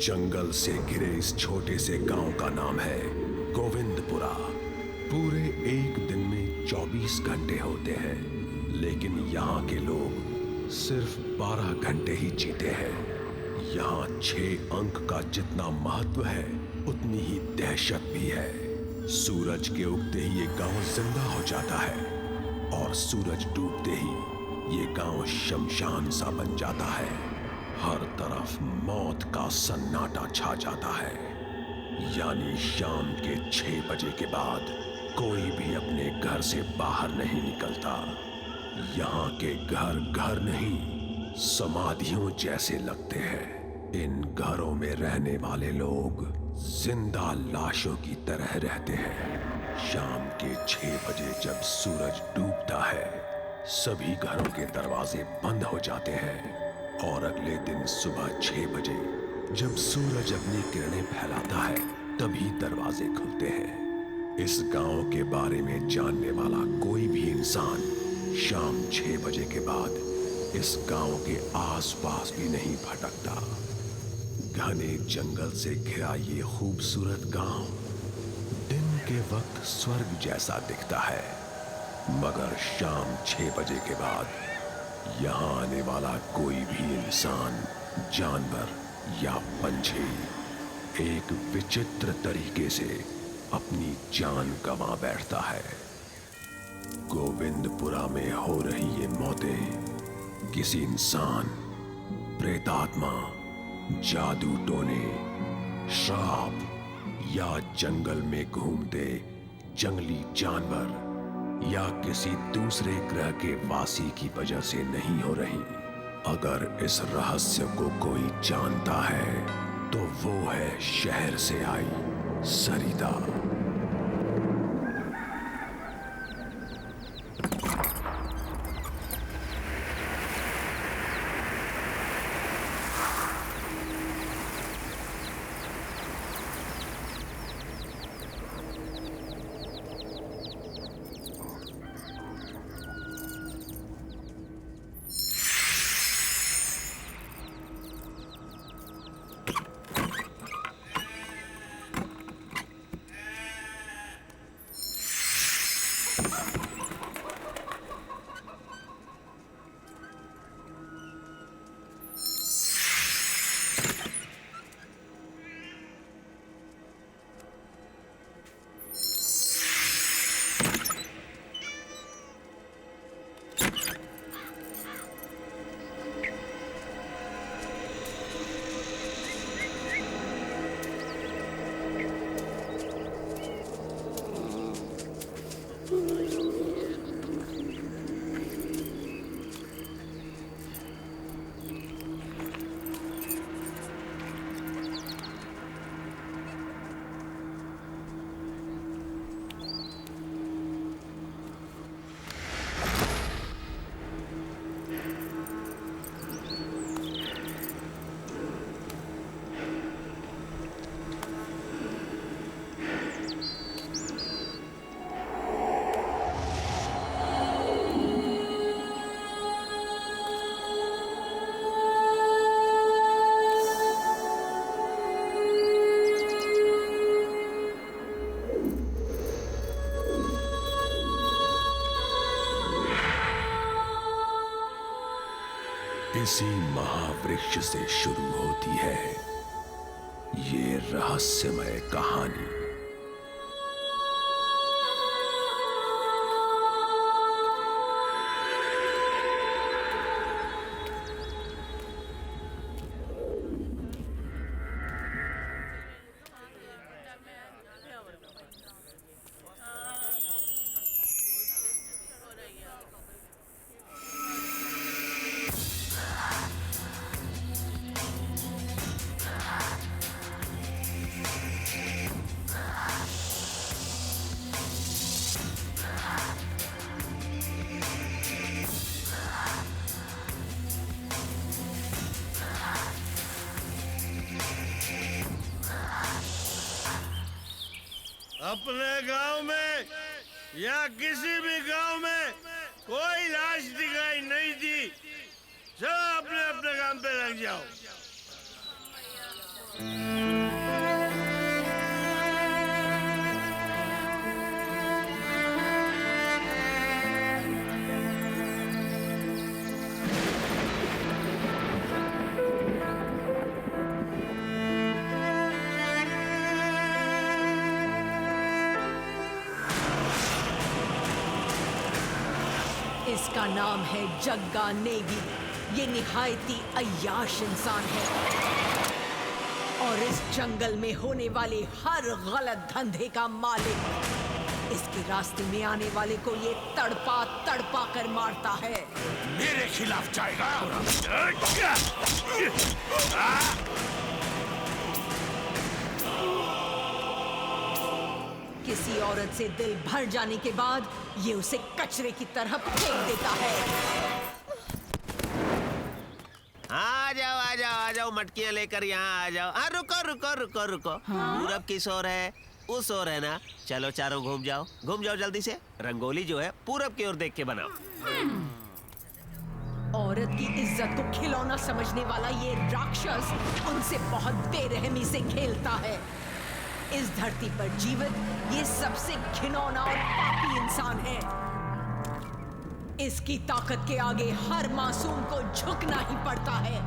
जंगल से घिरे इस छोटे से गांव का नाम है गोविंदपुरा। पूरे एक दिन में 24 घंटे होते हैं, लेकिन यहाँ के लोग सिर्फ 12 घंटे ही जीते हैं। यहाँ 6 अंक का जितना महत्व है, उतनी ही दहशत भी है। सूरज के उगते ही ये गांव जिंदा हो जाता है और सूरज डूबते ही ये गांव शमशान सा बन जाता है। हर तरफ मौत का सन्नाटा छा जाता है। यानी शाम के 6 बजे के बाद कोई भी अपने घर से बाहर नहीं निकलता। यहाँ के घर घर नहीं, समाधियों जैसे लगते हैं। इन घरों में रहने वाले लोग जिंदा लाशों की तरह रहते हैं। शाम के 6 बजे जब सूरज डूबता है, सभी घरों के दरवाजे बंद हो जाते हैं और अगले दिन सुबह 6 बजे जब सूरज अपनी किरणें फैलाता है, तभी दरवाजे खुलते हैं। इस गांव के बारे में जानने वाला कोई भी इंसान शाम 6 बजे के बाद इस गांव के आसपास भी नहीं भटकता। घने जंगल से घिरा ये खूबसूरत गांव दिन के वक्त स्वर्ग जैसा दिखता है, मगर शाम 6 बजे के बाद यहाँ आने वाला कोई भी इंसान, जानवर या पंछी एक विचित्र तरीके से अपनी जान गंवा बैठता है। गोविंदपुरा में हो रही ये मौतें किसी इंसान, प्रेतात्मा, जादू टोने, श्राप या जंगल में घूमते जंगली जानवर या किसी दूसरे ग्रह के वासी की वजह से नहीं हो रही। अगर इस रहस्य को कोई जानता है तो वो है शहर से आई सरिता। इसी महावृक्ष से शुरू होती है ये रहस्यमय कहानी। अपने गांव में या किसी भी गांव में कोई लाश दिखाई नहीं दी। सब अपने अपने काम पे लग जाओ। इसका नाम है जग्गा नेगी। ये निहायती अय्याश इंसान है और इस जंगल में होने वाले हर गलत धंधे का मालिक। इसके रास्ते में आने वाले को ये तड़पा तड़पा कर मारता है। मेरे खिलाफ जाएगा। किसी औरत से दिल भर जाने के बाद ये उसे कचरे की तरह फेंक देता है। आ जाओ मटकियां लेकर यहाँ आ जाओ। रुको रुको रुको रुको। पूरब किस ओर है? उस ओर है ना? चलो चारों घूम जाओ जल्दी से। रंगोली जो है पूरब की ओर देख के बनाओ। औरत की इज्जत को खिलौना समझने वाला ये राक्षस उनसे बहुत बेरहमी से खेलता है। इस धरती पर जीवित ये सबसे घिनौना और पापी इंसान है। इसकी ताकत के आगे हर मासूम को झुकना ही पड़ता है।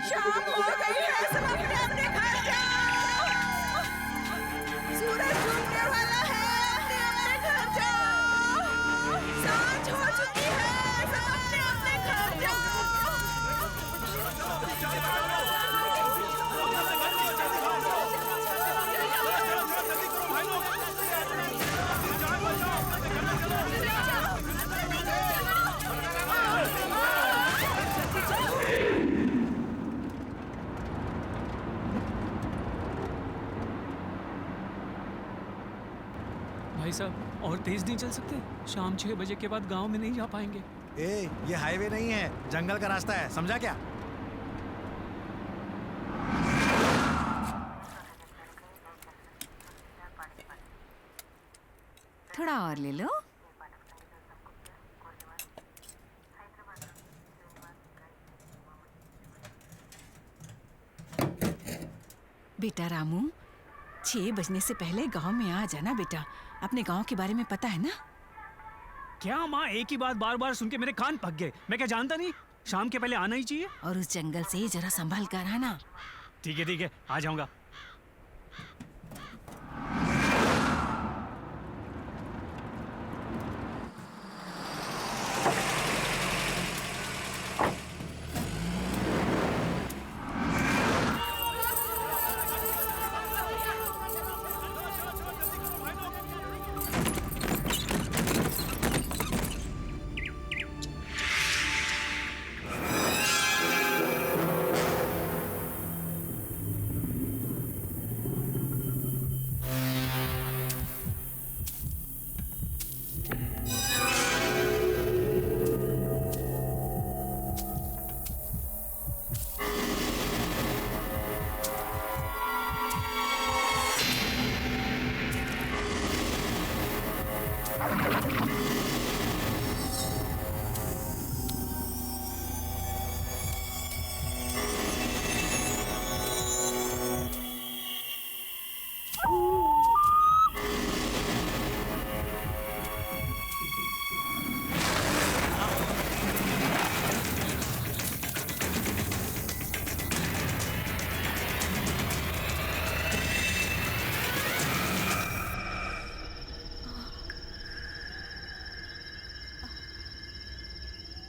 शाम हो गई है, सब अपने अपने घर जाओ। सूरज डूबने वाला है, अपने अपने घर जाओ। सांझ हो चुकी है, सब अपने अपने घर जाओ। भाई साहब और तेज नहीं चल सकते? शाम 6 बजे के बाद गांव में नहीं जा पाएंगे। ये हाईवे नहीं है, जंगल का रास्ता है, समझा क्या? थोड़ा और ले लो। बेटा रामू, 6 बजने से पहले गांव में आ जाना बेटा। अपने गांव के बारे में पता है ना? क्या माँ, एक ही बात बार बार सुन के मेरे कान पक गए। मैं क्या जानता नहीं? शाम के पहले आना ही चाहिए। और उस जंगल से जरा संभल कर आना। ठीक है आ जाऊंगा।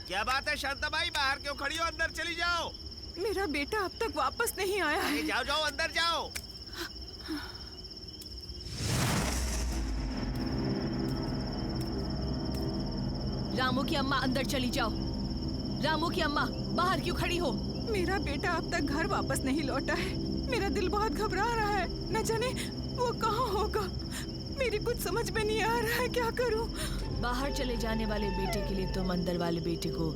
क्या बात है शांताबाई, बाहर क्यों खड़ी हो? अंदर चली जाओ। मेरा बेटा अब तक वापस नहीं आया है। जाओ अंदर जाओ। रामू की अम्मा अंदर चली जाओ। रामू की अम्मा बाहर क्यों खड़ी हो? मेरा बेटा अब तक घर वापस नहीं लौटा है। मेरा दिल बहुत घबरा रहा है, न जाने वो कहाँ होगा। मेरी कुछ समझ में नहीं आ रहा है, क्या करूं? बाहर चले जाने वाले बेटे के लिए तुम अंदर वाले बेटे को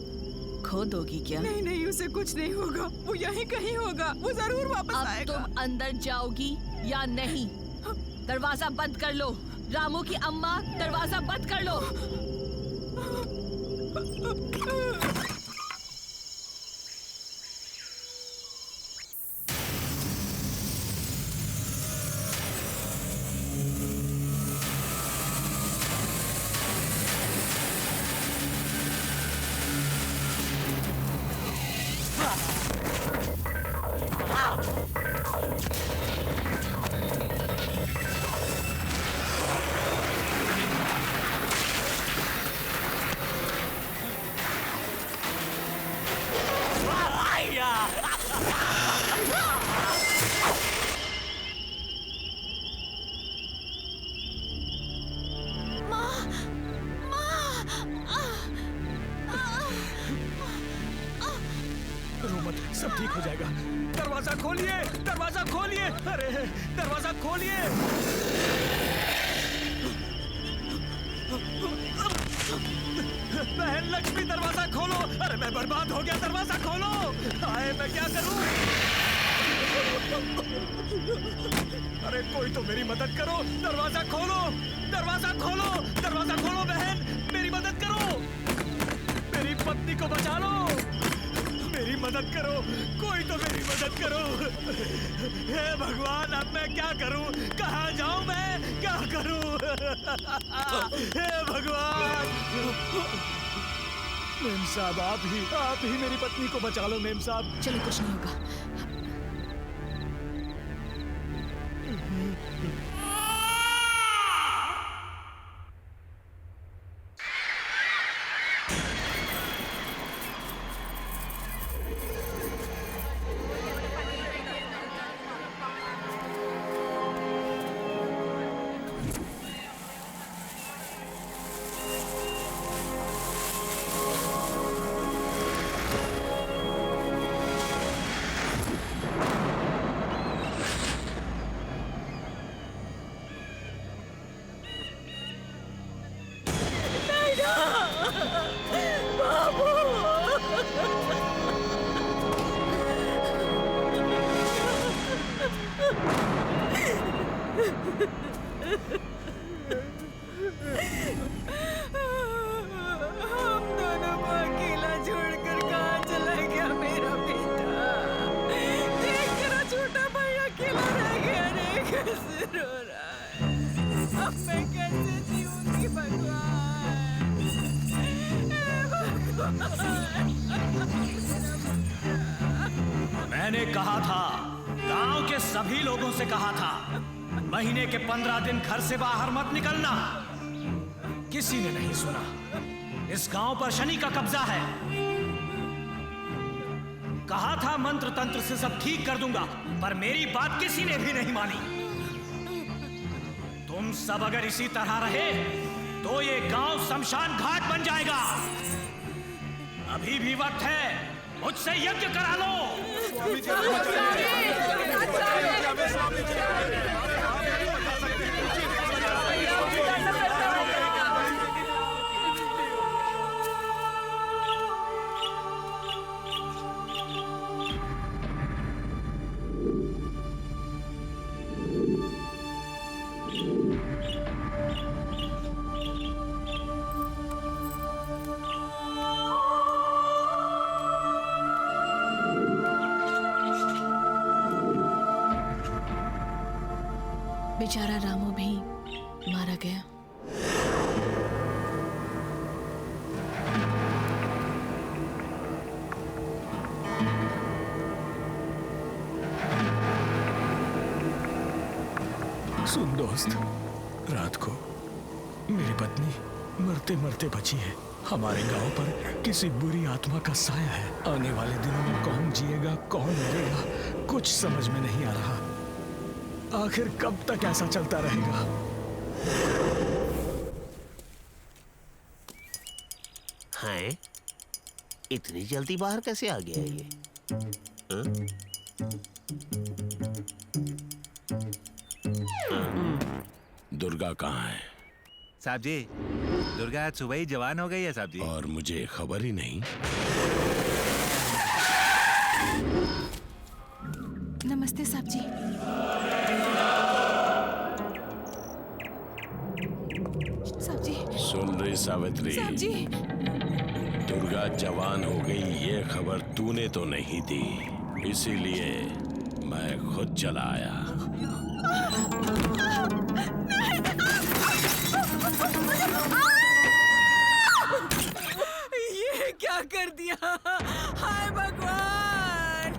खो दोगी क्या? नहीं नहीं, उसे कुछ नहीं होगा, वो यहीं कहीं होगा, वो जरूर वापस अब आएगा। तुम अंदर जाओगी या नहीं? दरवाजा बंद कर लो। रामू की अम्मा, दरवाजा बंद कर लो। रो मत, सब ठीक हो जाएगा। दरवाजा खोलिए, दरवाजा खोलिए, अरे दरवाजा खोलिए। बहन लक्ष्मी दरवाजा खोलो। अरे मैं बर्बाद हो गया, दरवाजा खोलो। आए मैं क्या करूं? अरे कोई तो मेरी मदद करो, दरवाजा खोलो, दरवाजा खोलो, दरवाजा खोलो बहन, मेरी मदद करो, मेरी पत्नी को बचा लो, मेरी मदद करो, कोई तो मेरी मदद करो। हे भगवान, अब मैं क्या करूं? कहाँ जाऊं मैं? क्या करूं? हे भगवान। मेम साहब, आप ही मेरी पत्नी को बचा लो मेम साहब। चलो, कुछ नहीं होगा। हम दोनों को अकेला छोड़कर कहाँ चला गया मेरा बेटा? देख तेरा छोटा भाई अकेला रह गया रे, कैसे रो रहा है। अब मैं कैसे जीऊंगी भगवान? मैंने कहा था, गांव के सभी लोगों से कहा था, महीने के 15 दिन घर से बाहर मत निकलना। किसी ने नहीं सुना। इस गांव पर शनि का कब्जा है। कहा था मंत्र तंत्र से सब ठीक कर दूंगा, पर मेरी बात किसी ने भी नहीं मानी। तुम सब अगर इसी तरह रहे तो ये गांव शमशान घाट बन जाएगा। अभी भी वक्त है, मुझसे यज्ञ करा लो। बेचारा रामू भी मारा गया। सुन दोस्त, रात को मेरी पत्नी मरते मरते बची है। हमारे गांव पर किसी बुरी आत्मा का साया है। आने वाले दिनों में कौन जिएगा कौन मरेगा कुछ समझ में नहीं आ रहा। आखिर कब तक ऐसा चलता रहेगा? हैं? इतनी जल्दी बाहर कैसे आ गया ये? दुर्गा कहाँ है? साहब जी, दुर्गा आज सुबह ही जवान हो गई है साहब जी। और मुझे खबर ही नहीं। नमस्ते साहब जी। साहब जी। सुन रही सावित्री, साहब जी। दुर्गा जवान हो गई ये खबर तूने तो नहीं दी, इसीलिए मैं खुद चला आया। ये क्या कर दिया? हाय भगवान!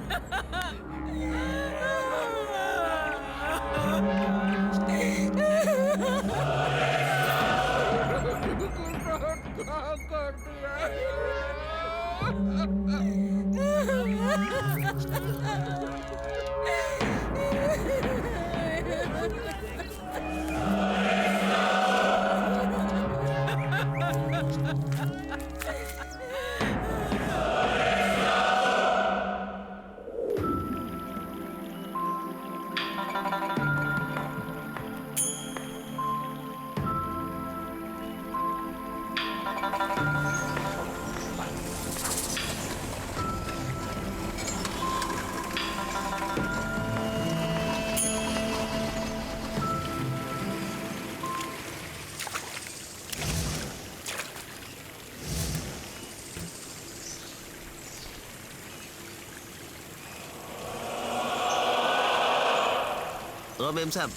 ओ मेम साहब,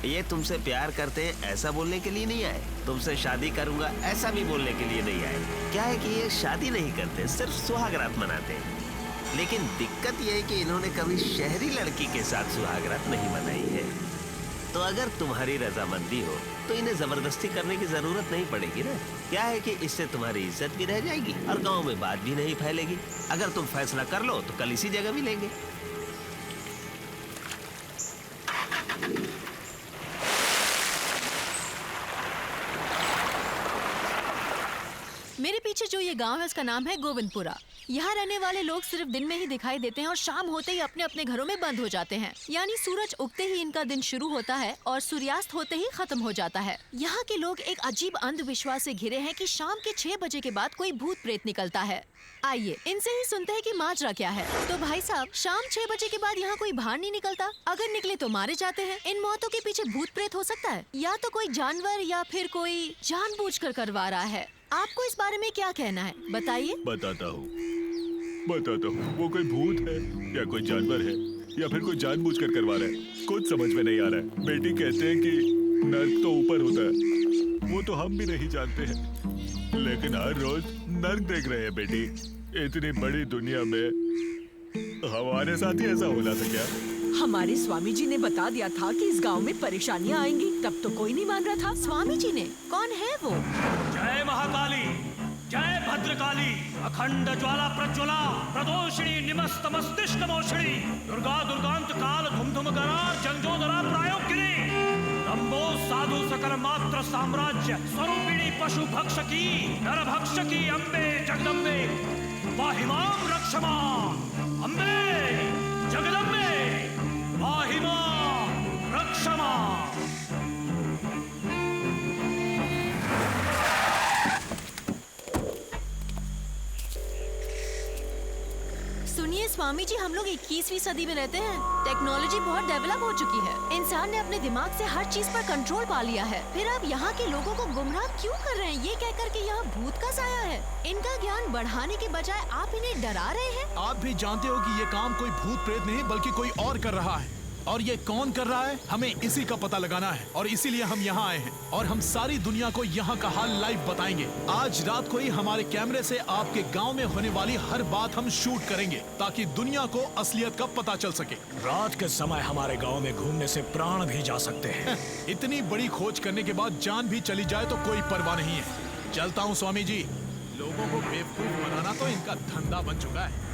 ये तुमसे प्यार करते हैं ऐसा बोलने के लिए नहीं आए, तुमसे शादी करूंगा ऐसा भी बोलने के लिए नहीं आए। क्या है कि ये शादी नहीं करते, सिर्फ सुहागरात मनाते हैं। लेकिन दिक्कत ये है कि इन्होंने कभी शहरी लड़की के साथ सुहागरात नहीं मनाई है। तो अगर तुम्हारी रजामंदी हो तो इन्हें जबरदस्ती करने की जरूरत नहीं पड़ेगी ना। क्या है कि इससे तुम्हारी इज्जत भी रह जाएगी और गांव में बात भी नहीं फैलेगी। अगर तुम फैसला कर लो तो कल इसी जगह मिलेंगे। मेरे पीछे जो ये गांव है उसका नाम है गोविंदपुरा। यहाँ रहने वाले लोग सिर्फ दिन में ही दिखाई देते हैं और शाम होते ही अपने अपने घरों में बंद हो जाते हैं। यानी सूरज उगते ही इनका दिन शुरू होता है और सूर्यास्त होते ही खत्म हो जाता है। यहाँ के लोग एक अजीब अंधविश्वास से घिरे हैं कि शाम के 6 बजे के बाद कोई भूत प्रेत निकलता है। आइए इनसे ही सुनते हैं कि माजरा क्या है। तो भाई साहब, शाम 6 बजे के बाद यहाँ कोई बाहर नहीं निकलता, अगर निकले तो मारे जाते हैं। इन मौतों के पीछे भूत प्रेत हो सकता है, या तो कोई जानवर या फिर कोई जानबूझकर करवा रहा है। आपको इस बारे में क्या कहना है, बताइए। बताता हूँ, वो कोई भूत है या कोई जानवर है या फिर कोई जानबूझकर करवा रहा है, कुछ समझ में नहीं आ रहा है। बेटी कहते हैं कि नर्क तो ऊपर होता है, वो तो हम भी नहीं जानते हैं, लेकिन हर रोज नर्क देख रहे हैं बेटी। इतनी बड़ी दुनिया में हमारे साथ ही ऐसा होना था क्या? हमारे स्वामी जी ने बता दिया था कि इस गांव में परेशानियां आएंगी, तब तो कोई नहीं मान रहा था। स्वामी जी ने? कौन है वो? जय महाकाली, जय भद्रकाली, अखंड ज्वाला प्रज्वला, प्रदोषिणी निमस्त मस्तिष्क मोषिणी, दुर्गा दुर्गांत काल धुम करार जंजोदरा प्रायोगिनी, रंबो साधु सकल मात्र साम्राज्य स्वरूपिणी पशु भक्षकी नर भक्षकी अम्बे जगदम्बे पाहि मां रक्ष मां, अम्बे जगदम्बे पाहि मां रक्ष मां। सुनिए स्वामी जी, हम लोग 21वीं सदी में रहते हैं। टेक्नोलॉजी बहुत डेवलप हो चुकी है। इंसान ने अपने दिमाग से हर चीज पर कंट्रोल पा लिया है। फिर आप यहाँ के लोगों को गुमराह क्यों कर रहे हैं, ये कहकर के यहाँ भूत का साया है? इनका ज्ञान बढ़ाने के बजाय आप इन्हें डरा रहे हैं। आप भी जानते हो कि ये काम कोई भूत प्रेत नहीं बल्कि कोई और कर रहा है, और ये कौन कर रहा है हमें इसी का पता लगाना है। और इसीलिए हम यहाँ आए हैं और हम सारी दुनिया को यहाँ का हाल लाइव बताएंगे। आज रात को ही हमारे कैमरे से आपके गांव में होने वाली हर बात हम शूट करेंगे ताकि दुनिया को असलियत का पता चल सके। रात के समय हमारे गांव में घूमने से प्राण भी जा सकते हैं। इतनी बड़ी खोज करने के बाद जान भी चली जाए तो कोई परवाह नहीं है। चलता हूँ स्वामी जी, लोगों को बेवकूफ बनाना तो इनका धंधा बन चुका है।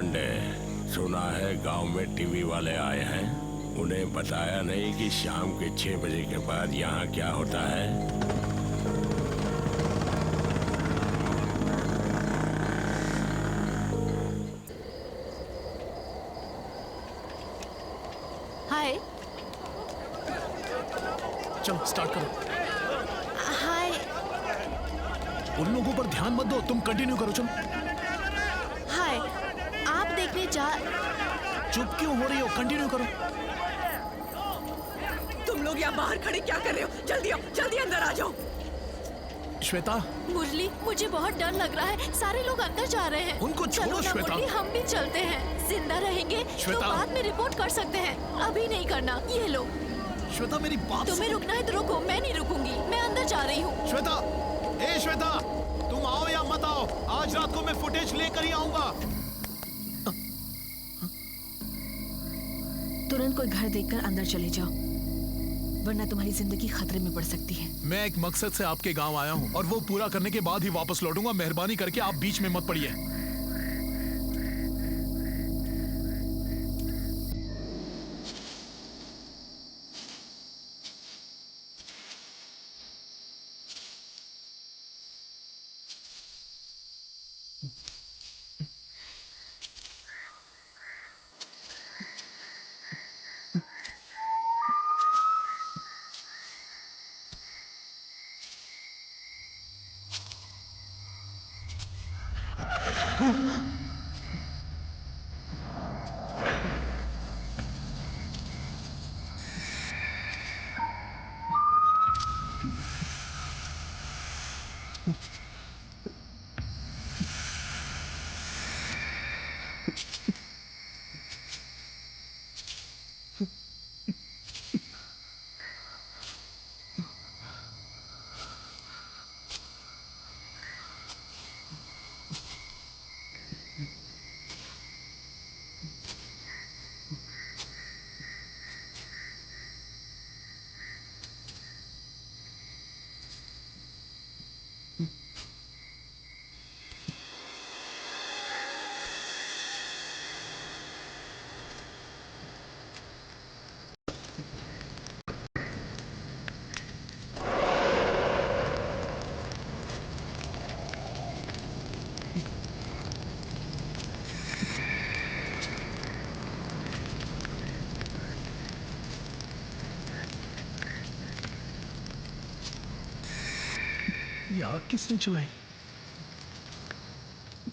पंडे, सुना है गांव में टीवी वाले आए हैं। उन्हें बताया नहीं कि शाम के 6 बजे के बाद यहाँ क्या होता है। हाय। चलो स्टार्ट करो। हाय। उन लोगों पर ध्यान मत दो, तुम कंटिन्यू करो। चलो। हाय। आप देखने जा। चुप क्यों हो रही हो? कंटिन्यू करो। तुम लोग यहाँ बाहर खड़े क्या कर रहे हो? जल्दी आओ, जल्दी अंदर आ जाओ। श्वेता, मुरली, मुझे बहुत डर लग रहा है। सारे लोग अंदर जा रहे हैं। उनको छोड़ो चलो ना श्वेता। मुरली, हम भी चलते हैं। जिंदा रहेंगे तो श्वेता। बाद में रिपोर्ट कर सकते हैं, अभी नहीं करना। ये लो। श्वेता मेरी बात तुम्हें रुकना है तो रुको, मैं नहीं रुकूंगी। मैं अंदर जा रही हूँ। श्वेता, ए श्वेता, तुम आओ या मत आओ, आज रात को मैं फुटेज लेकर ही आऊंगा। तुरंत कोई घर देखकर अंदर चले जाओ, वरना तुम्हारी जिंदगी खतरे में पड़ सकती है। मैं एक मकसद से आपके गांव आया हूं और वो पूरा करने के बाद ही वापस लौटूंगा। मेहरबानी करके आप बीच में मत पड़िए। ये आग किसने चलाई?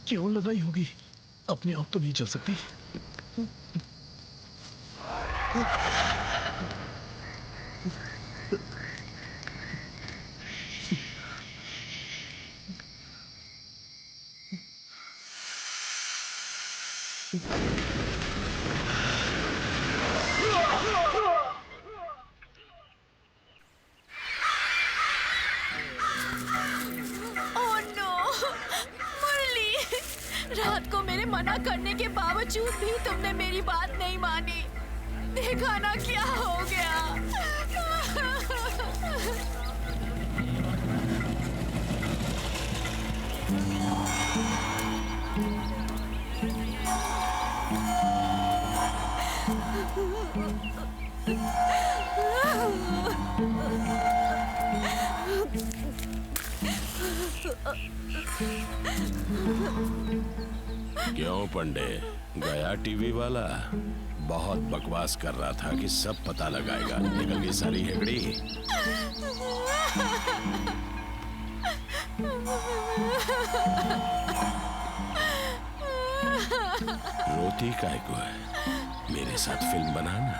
क्यों लगाई होगी? अपने आप तो नहीं चल सकती। ओह नो, मुरली, रात को मेरे मना करने के बावजूद भी तुमने मेरी बात नहीं मानी। देखा ना क्या हो गया। क्यों पंडे, गया टीवी वाला? बहुत बकवास कर रहा था कि सब पता लगाएगा, निकल गई सारी हेगड़ी। रोती काय को है? मेरे साथ फिल्म बनाना।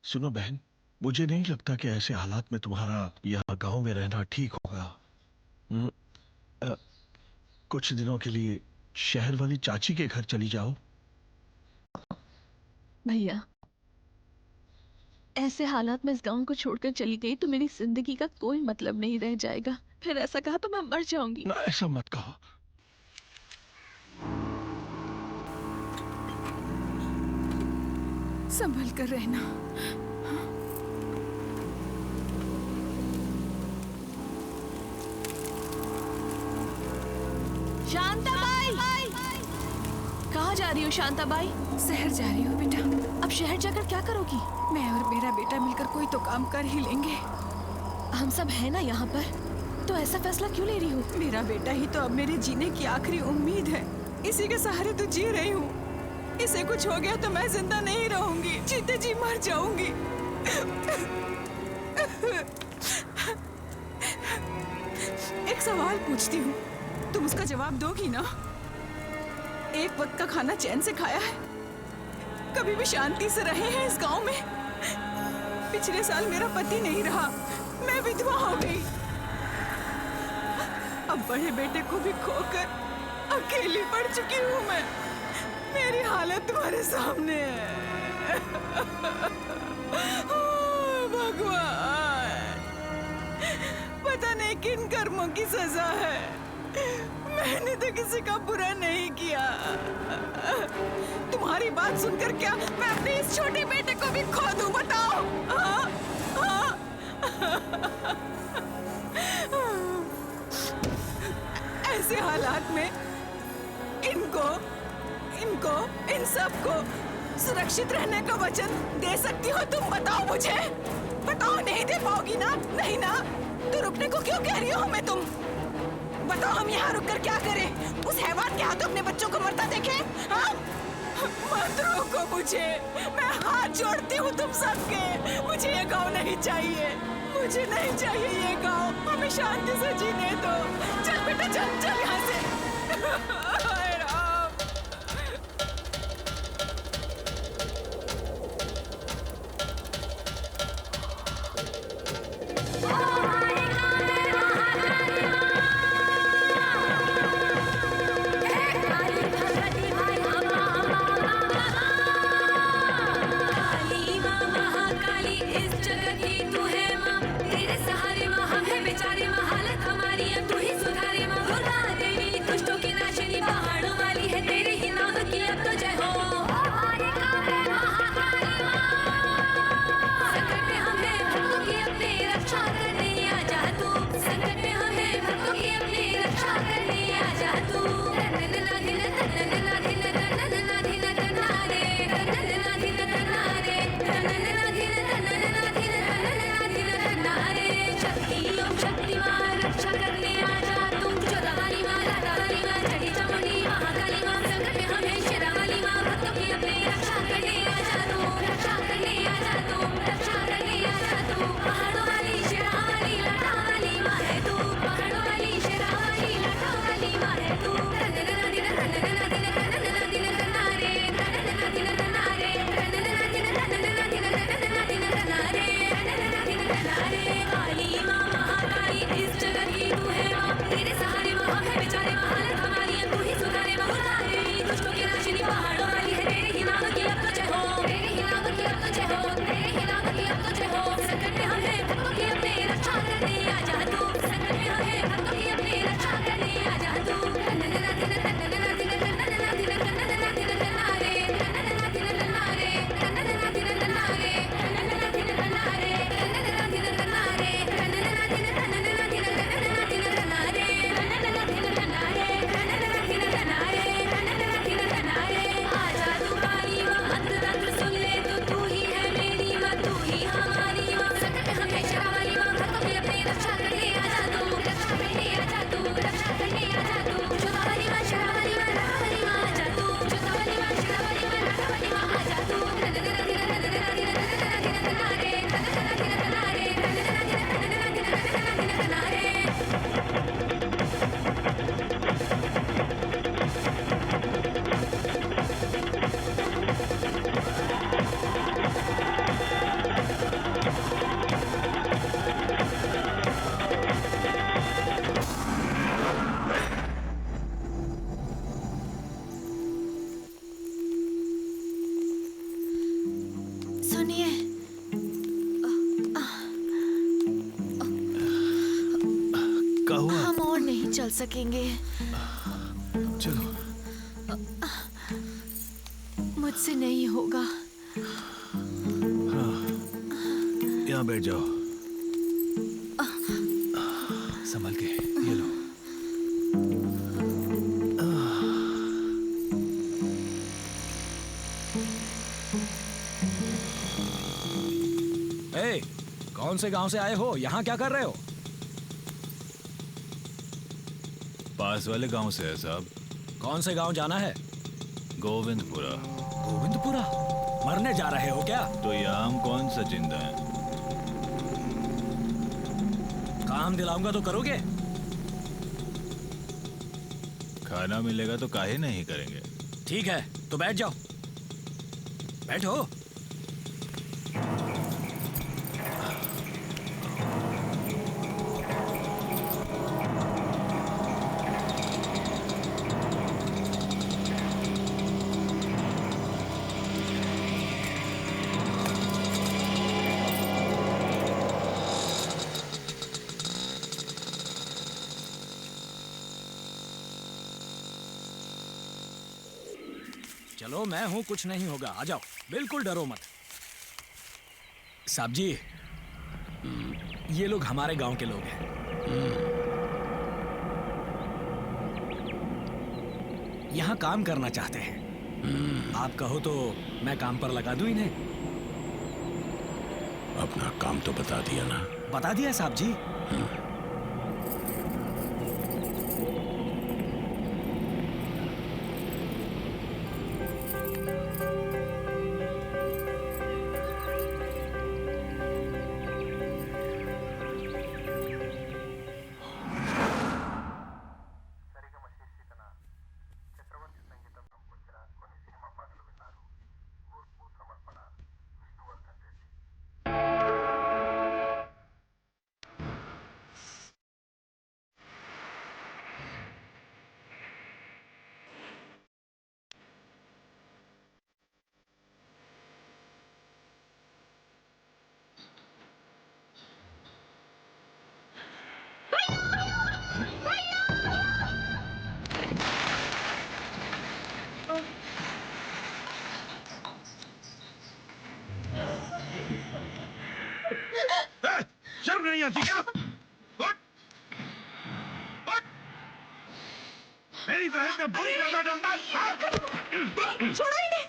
सुनो बहन, मुझे नहीं लगता कि ऐसे हालात में तुम्हारा यहाँ गांव में रहना ठीक होगा। कुछ दिनों के लिए शहर वाली चाची के घर चली जाओ। भैया, ऐसे हालात में इस गांव को छोड़कर चली गई तो मेरी जिंदगी का कोई मतलब नहीं रह जाएगा। फिर ऐसा कहा तो मैं मर जाऊंगी। ना ऐसा मत कहो। संभल कर रहना। शांताबाई, कहाँ जा रही हो शांताबाई? शहर जा रही हूँ बेटा। अब शहर जाकर क्या करोगी? मैं और मेरा बेटा मिलकर कोई तो काम कर ही लेंगे। हम सब है ना यहाँ पर, तो ऐसा फैसला क्यों ले रही हो? मेरा बेटा ही तो अब मेरे जीने की आखिरी उम्मीद है। इसी के सहारे तो जी रही हूँ। इसे कुछ हो गया तो मैं जिंदा नहीं रहूंगी, जीते जी मर जाऊंगी। एक सवाल पूछती हूँ, तुम उसका जवाब दोगी ना? एक वक्त का खाना चैन से खाया है? कभी भी शांति से रहे हैं इस गांव में? पिछले साल मेरा पति नहीं रहा, मैं विधवा हो गई। अब बड़े बेटे को भी खोकर अकेली पड़ चुकी हूँ मैं। मेरी हालत तुम्हारे सामने है। भगवान, पता नहीं किन कर्मों की सजा है। मैंने तो किसी का बुरा नहीं किया। तुम्हारी बात सुनकर क्या मैं अपने इस छोटे बेटे को भी खो दूं? बताओ। ऐसे हालात में इन सबको सुरक्षित रहने का वचन दे सकती हो तुम? बताओ मुझे, बताओ। नहीं दे पाओगी ना? नहीं ना? तो रुकने को क्यों कह रही हो हमें तुम? बताओ, हम यहाँ रुककर क्या करें? उस हैवान के हाथों अपने बच्चों को मरता देखें? हाँ? मत रोको मुझे, मैं हाथ जोड़ती हूँ तुम सबके। मुझे ये गाँव नहीं चाहिए, मुझे नहीं चाहिए ये गाँव। हमें शांति से जीने दो। चल बेटा, चल चल यहाँ से। हाय राम। बेचारे हालत हमारी अब तू ही चल सकेंगे। चलो। मुझसे नहीं होगा। हाँ, यहाँ बैठ जाओ। संभल के, ये लो। ए, कौन से गांव से आए हो? यहाँ क्या कर रहे हो? पास वाले गांव से है साहब। कौन से गांव जाना है? गोविंदपुरा। गोविंदपुरा? मरने जा रहे हो क्या? तो यहाँ हम कौन सा जिंदा है? काम दिलाऊंगा तो करोगे? खाना मिलेगा तो काहे नहीं करेंगे। ठीक है, तो बैठ जाओ। बैठो। चलो, मैं हूं, कुछ नहीं होगा। आ जाओ, बिल्कुल डरो मत। साहब जी, ये लोग हमारे गांव के लोग हैं। यहाँ काम करना चाहते हैं। आप कहो तो मैं काम पर लगा दूं इन्हें। अपना काम तो बता दिया ना? बता दिया साहब जी। शर्म नहीं आती क्या? मेरी बहन का बुरी नजर डालता है। छोड़ो इन्हें।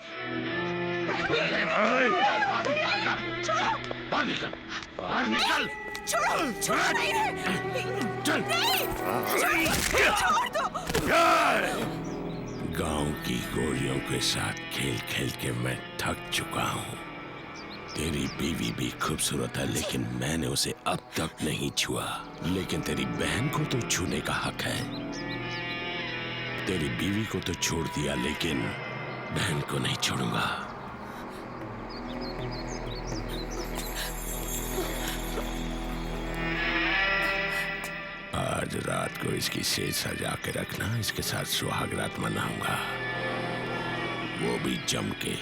बाहर निकल, बाहर निकल। छोड़ो, छोड़ो इन्हें। चल। नहीं, छोड़ दो। गांव की गोलियों के साथ खेल खेल के मैं थक चुका हूँ। तेरी बीवी भी खूबसूरत है, लेकिन मैंने उसे अब तक नहीं छुआ। लेकिन तेरी बहन को तो छूने का हक है। तेरी बीवी को तो छोड़ दिया, लेकिन बहन को नहीं छोड़ूंगा। आज रात को इसकी सेज सजा के रखना, इसके साथ सुहाग रात मनाऊंगा, वो भी जम के।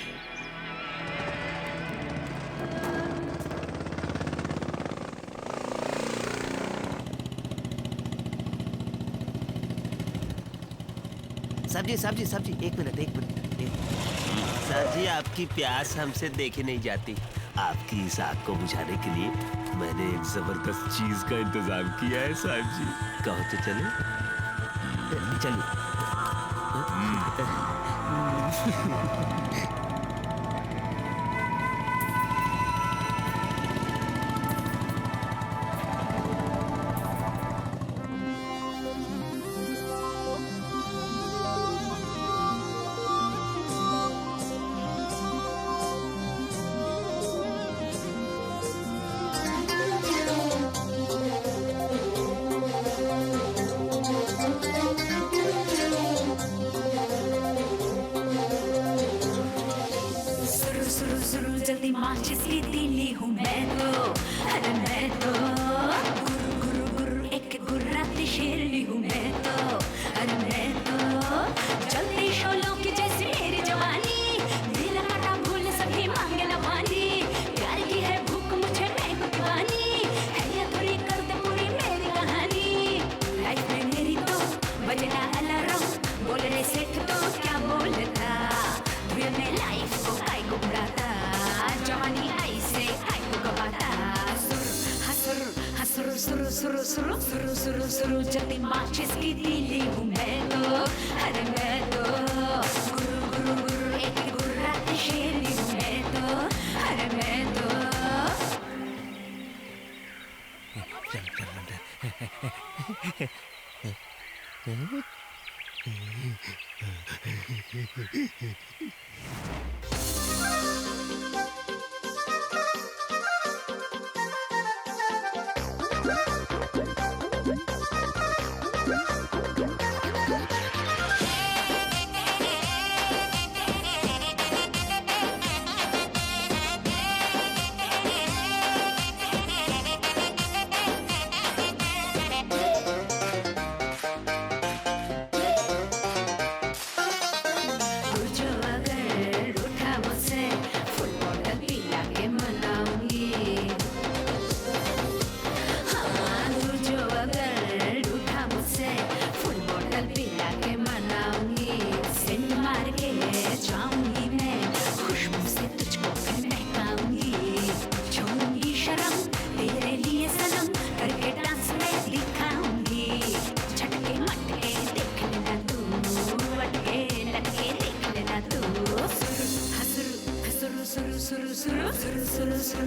साहब जी, एक मिनट। साहब जी, आपकी प्यास हमसे देखी नहीं जाती। आपकी इस आग को बुझाने के लिए मैंने एक जबरदस्त चीज का इंतजाम किया है साहब जी। कहो तो चले? चलिए। सुरु सुरु जलती माचिस की तीली हूँ मैं तो, अरे मैं तो गुरु गुरु गुरु एक गुर्रात शेरनी हूँ मैं तो, अरे मैं तो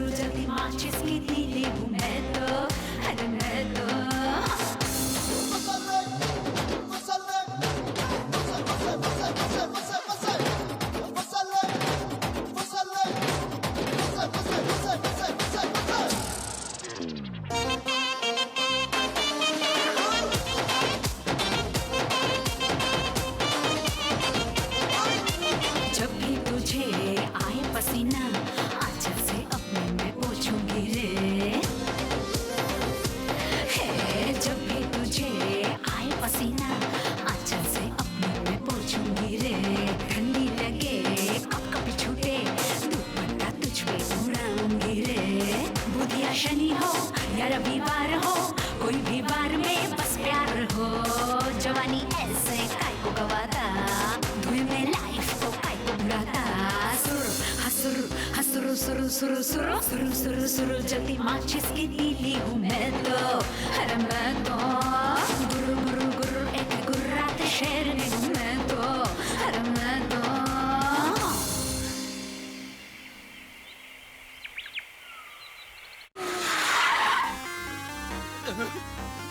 जलती माचिस की तीली हूँ मैं तो, अरे मैं तो जब भी तुझे आए पसीना आंचल से अपने में पोंछूंगी रे, है जब भी तुझे आए पसीना आंचल से अपने में पोंछूंगी रे, ठंडी लगे कब कभी छूटे दुपट्टा तुझ पे उड़ाऊंगी रे, बुधिया शनि हो या रविवार हो कोई भी बार में बस प्यार हो, जवानी ऐसे काय को गवाता धुएं में लाइफ को काय को बुलाता, सुरु हसुरु सुरु सुरु सुरु सुरु सुरु सुरु जलती माचिस की तीली हूँ मैं तो, अरे मैं तो गुरु गुरु गुरु एक गुर्रात शेरनी हूँ मैं तो, अरे मैं तो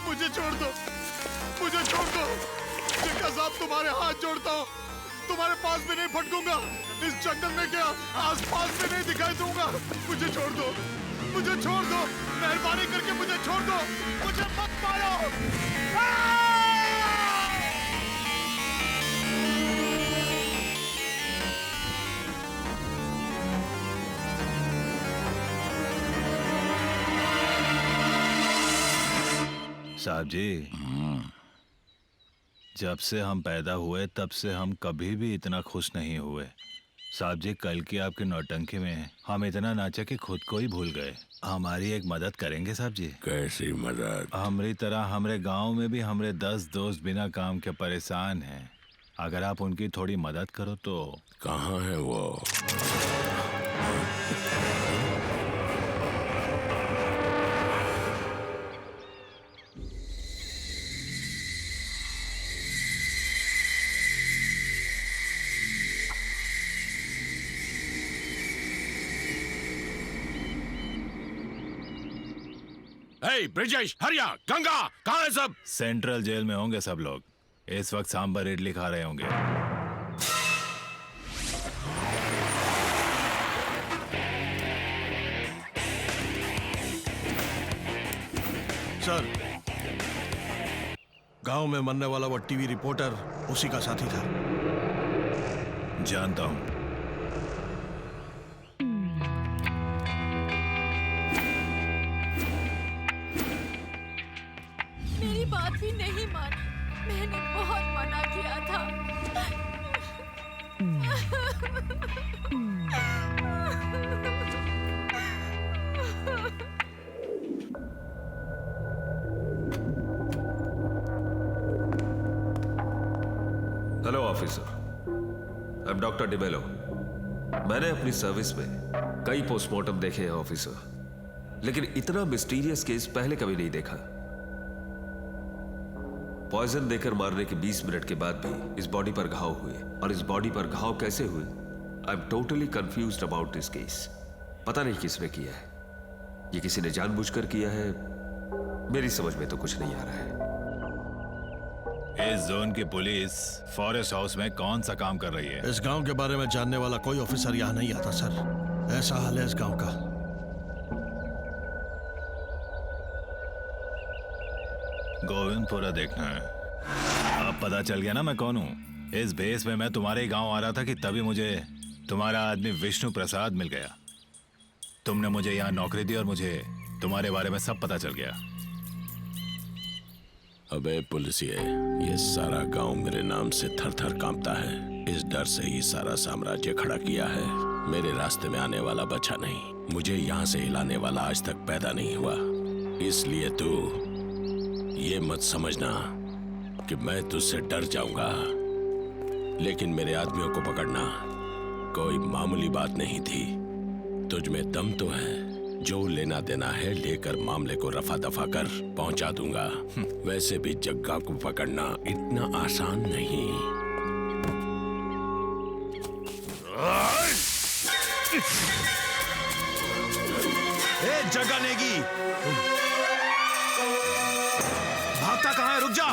मुझे छोड़ दो, मुझे छोड़ दो। जिक्का साहब तुम्हारे हाथ जोड़ता हूँ, तुम्हारे पास भी नहीं फटकूंगा, इस जंगल में क्या आसपास में नहीं दिखाई दूंगा। मुझे छोड़ दो, मुझे छोड़ दो, मेहरबानी करके मुझे छोड़ दो, मुझे मत मारो। साहब जी, जब से हम पैदा हुए तब से हम कभी भी इतना खुश नहीं हुए। साहब जी, कल की आपकी नौटंकी में हम इतना नाचे कि खुद को ही भूल गए। हमारी एक मदद करेंगे साहब जी? कैसी मदद? हमारी तरह हमारे गांव में भी हमारे 10 दोस्त बिना काम के परेशान हैं। अगर आप उनकी थोड़ी मदद करो तो। कहाँ है वो? ब्रिजेश, हरिया, गंगा, कहाँ है सब? सेंट्रल जेल में होंगे सब लोग। इस वक्त सांबर इडली खा रहे होंगे। सर, गांव में मरने वाला वो टीवी रिपोर्टर उसी का साथी था। जानता हूं। मेरी बात भी नहीं मानी। मैंने बहुत मना किया था। Hello officer, I am doctor डिबेलो। मैंने अपनी सर्विस में कई पोस्टमार्टम देखे हैं ऑफिसर, लेकिन इतना मिस्टीरियस केस पहले कभी नहीं देखा। पॉइजन देकर मारने के 20 मिनट के बाद भी इस बॉडी पर घाव हुए, और इस बॉडी पर घाव कैसे हुए? I am totally confused about this case. पता नहीं किसने किया है, ये किसी ने जानबूझकर किया है, मेरी समझ में तो कुछ नहीं आ रहा है। इस जोन की पुलिस फॉरेस्ट हाउस में कौन सा काम कर रही है? इस गांव के बारे में जानने वाला कोई ऑफिसर यहाँ नहीं आता सर। ऐसा हाल है इस गांव का। गोविंदपुरा देखना है। अब पता चल गया ना मैं कौन हूँ। इस भेस में मैं तुम्हारे गांव आ रहा था कि तभी मुझे तुम्हारा आदमी विष्णु प्रसाद मिल गया। तुमने मुझे यहाँ नौकरी दी और मुझे तुम्हारे बारे में सब पता चल गया। अबे पुलिसिए, ये सारा गांव मेरे नाम से थर थर कांपता है। इस डर से ही सारा साम्राज्य खड़ा किया है। मेरे रास्ते में आने वाला बचा नहीं। मुझे यहाँ से हिलाने वाला आज तक पैदा नहीं हुआ। इसलिए तू ये मत समझना कि मैं तुझसे डर जाऊंगा, लेकिन मेरे आदमियों को पकड़ना कोई मामूली बात नहीं थी। तुझ में दम तो है, जो लेना देना है लेकर मामले को रफा दफा कर पहुंचा दूंगा। वैसे भी जग्गा को पकड़ना इतना आसान नहीं। ए जग्गा नेगी, भागता कहाँ है? रुक जा,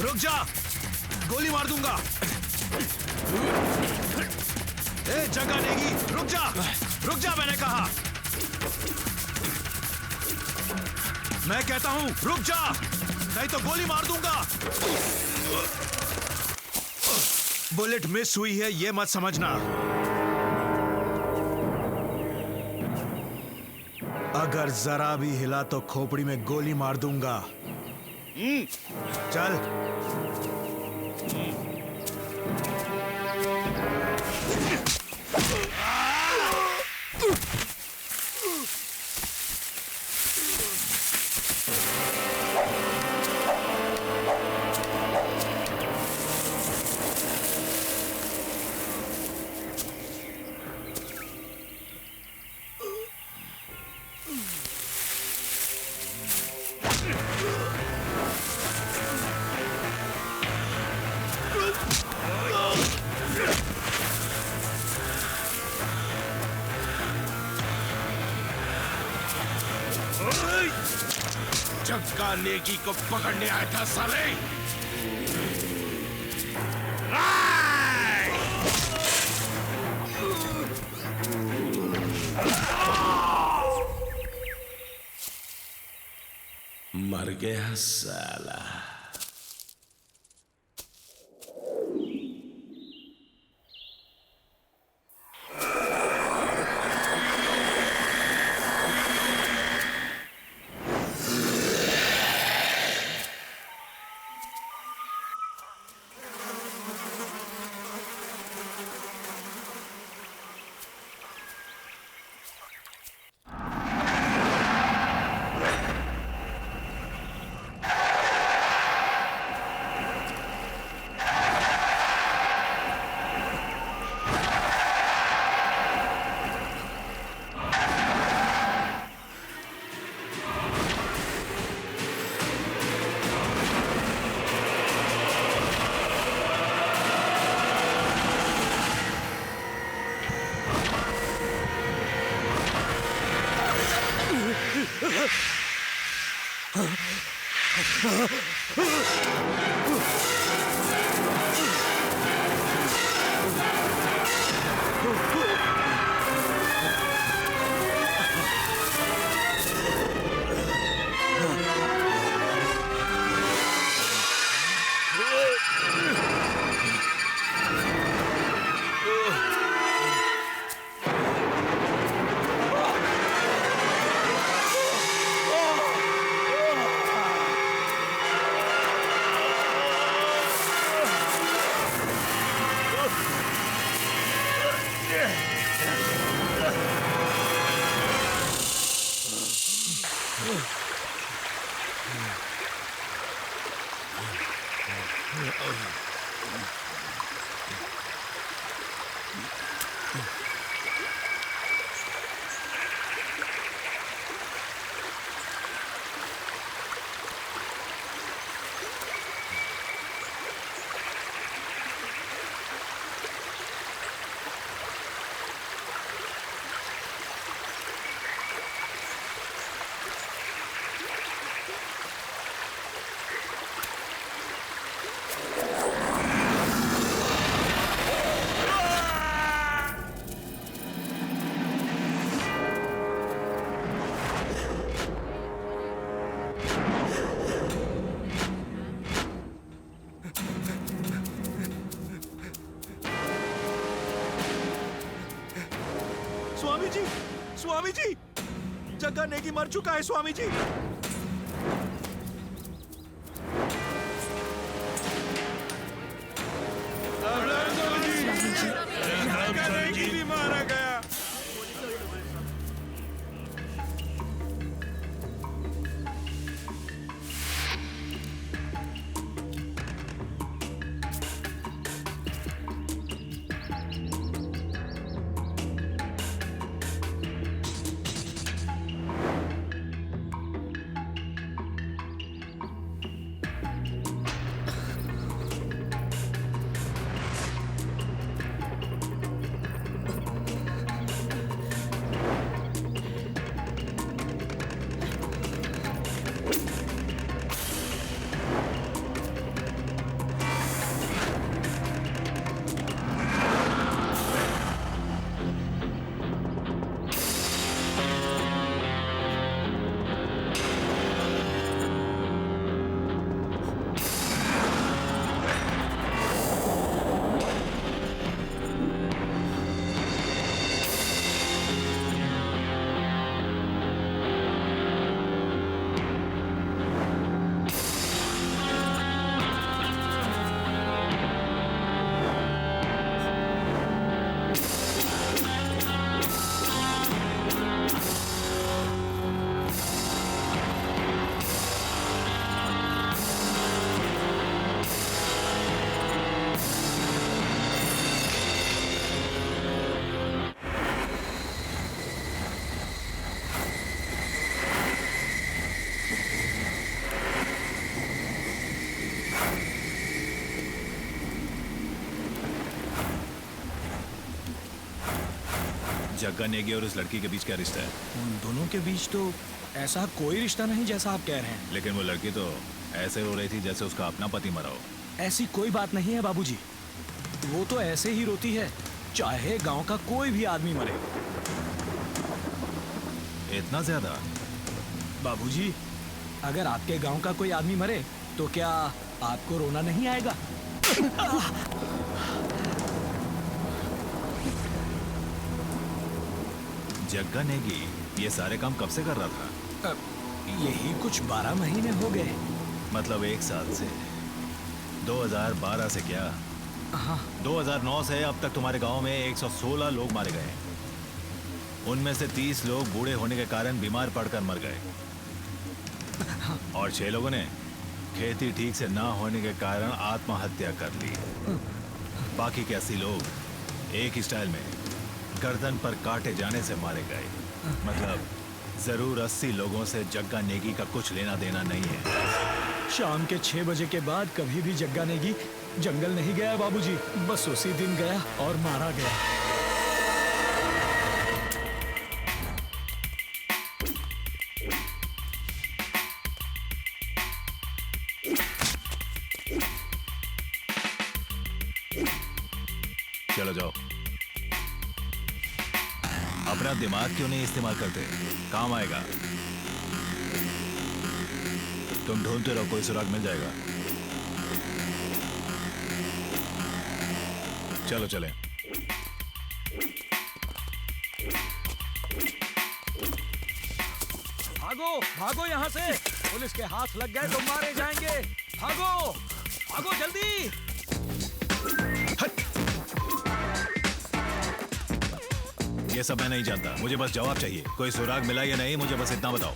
रुक जा, गोली मार दूंगा। ए जग्गा नेगी, रुक जा, रुक जा, मैंने कहा। मैं कहता हूं रुक जा, नहीं तो गोली मार दूंगा। बुलेट मिस हुई है ये मत समझना। अगर जरा भी हिला तो खोपड़ी में गोली मार दूंगा। चल। जग्गा नेगी को पकड़ने आया था साले। मर गया साला। स्वामी जी, स्वामी जी, जग्गा नेगी मर चुका है स्वामी जी। जग्गा नेगी भी मारा गया। जग्गा नेगी और उस लड़की के बीच क्या रिश्ता है? उन दोनों के बीच तो ऐसा कोई रिश्ता नहीं जैसा आप कह रहे हैं। लेकिन वो लड़की तो ऐसे रो रही थी जैसे उसका अपना पति मरा हो। ऐसी कोई बात नहीं है बाबूजी, वो तो ऐसे ही रोती है चाहे गांव का कोई भी आदमी मरे। इतना ज्यादा? बाबूजी, अगर आपके गांव का कोई आदमी मरे तो क्या आपको रोना नहीं आएगा? जग्गा नेगी ये सारे काम कब से कर रहा था? यही कुछ 12 महीने हो गए। मतलब 1 साल से? 2012 से क्या? हाँ। 2009 से अब तक तुम्हारे गांव में 116 लोग मारे गए। उनमें से 30 लोग बूढ़े होने के कारण बीमार पड़कर मर गए और 6 लोगों ने खेती ठीक से ना होने के कारण आत्महत्या कर ली। बाकी के 80 लोग एक ही स्टाइल में गर्दन पर काटे जाने से मारे गए। मतलब जरूर 80 लोगों से जग्गा नेगी का कुछ लेना देना नहीं है। शाम के 6 बजे के बाद कभी भी जग्गा नेगी जंगल नहीं गया बाबूजी, बस उसी दिन गया और मारा गया। चलो जाओ। अपना दिमाग क्यों नहीं इस्तेमाल करते? काम आएगा। तुम ढूंढते रहो, कोई सुराग मिल जाएगा। चलो चलें। भागो भागो यहाँ से, पुलिस के हाथ लग गए तो मारे जाएंगे। भागो भागो जल्दी। ये सब मैं नहीं जानता, मुझे बस जवाब चाहिए। कोई सुराग मिला या नहीं, मुझे बस इतना बताओ।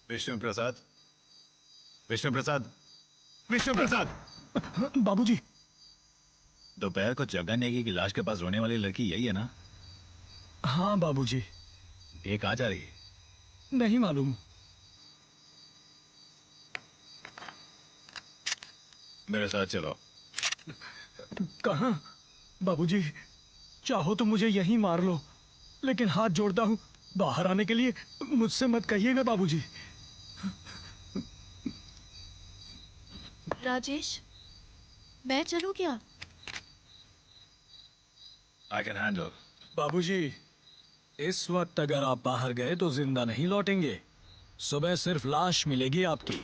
विष्णु प्रसाद, विष्णु प्रसाद, विष्णु प्रसाद। बाबूजी, दोपहर को जग्गा नेगी की लाश के पास रोने वाली लड़की यही है ना? हाँ बाबूजी। ये कहाँ जा रही है? नहीं मालूम। मेरे साथ चलो। कहाँ? बाबूजी, चाहो तो मुझे यहीं मार लो, लेकिन हाथ जोड़ता हूँ बाहर आने के लिए मुझसे मत कहिएगा बाबूजी। राजेश, मैं चलूं क्या? I can handle. बाबूजी, इस वक्त अगर आप बाहर गए तो जिंदा नहीं लौटेंगे। सुबह सिर्फ लाश मिलेगी आपकी।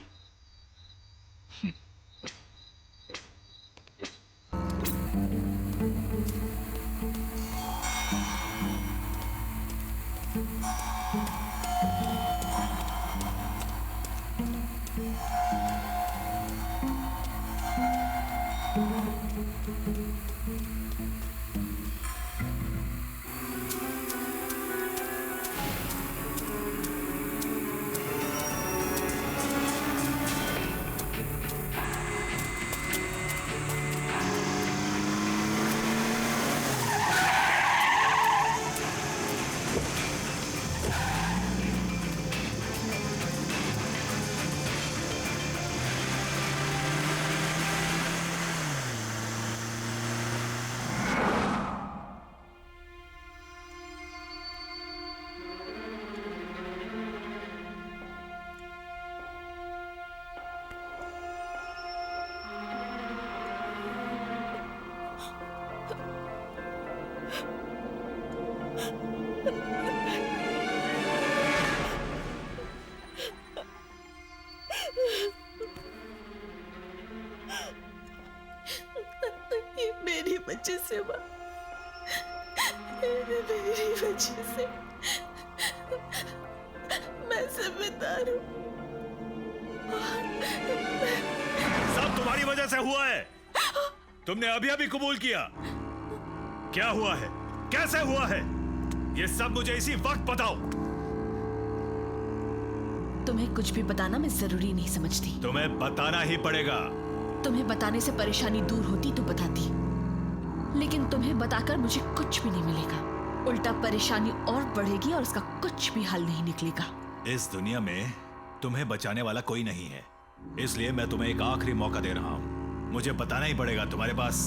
ये मेरी वजह से हुआ, मेरी वजह से मैं जिम्मेदार हूँ। सब तुम्हारी वजह से हुआ है। तुमने अभी अभी कबूल किया। क्या हुआ है, कैसे हुआ है, ये सब मुझे इसी वक्त बताओ। तुम्हें कुछ भी बताना मैं जरूरी नहीं समझती। तुम्हें बताना ही पड़ेगा। तुम्हें बताने से परेशानी दूर होती तो बताती, लेकिन तुम्हें बताकर मुझे कुछ भी नहीं मिलेगा। उल्टा परेशानी और बढ़ेगी और उसका कुछ भी हल नहीं निकलेगा। इस दुनिया में तुम्हें बचाने वाला कोई नहीं है, इसलिए मैं तुम्हें एक आखिरी मौका दे रहा हूं। मुझे बताना ही पड़ेगा, तुम्हारे पास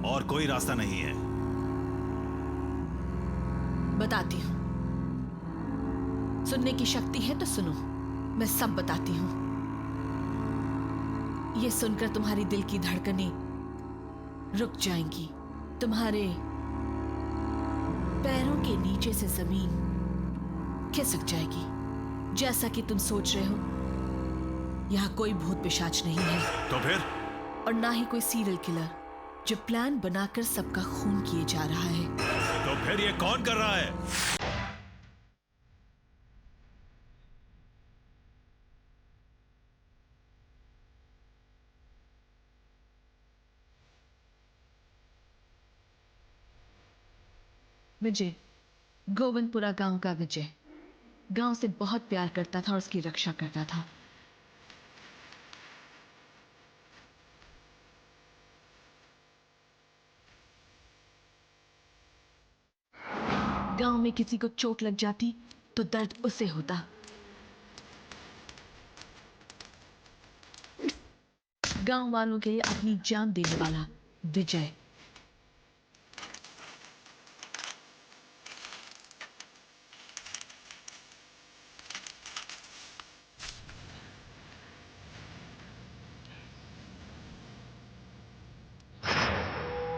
और कोई रास्ता नहीं है। बताती हूँ। सुनने की शक्ति है तो सुनो, मैं सब बताती हूँ। ये सुनकर तुम्हारी दिल की धड़कनें रुक जाएंगी, तुम्हारे पैरों के नीचे से जमीन खिसक जाएगी। जैसा कि तुम सोच रहे हो, यहाँ कोई भूत पिशाच नहीं है। तो फिर? और ना ही कोई सीरियल किलर जो प्लान बनाकर सबका खून किए जा रहा है। तो फिर ये कौन कर रहा है? विजय, गोविंदपुरा गांव का विजय गांव से बहुत प्यार करता था और उसकी रक्षा करता था। गांव में किसी को चोट लग जाती तो दर्द उसे होता। गांव वालों के लिए अपनी जान देने वाला विजय।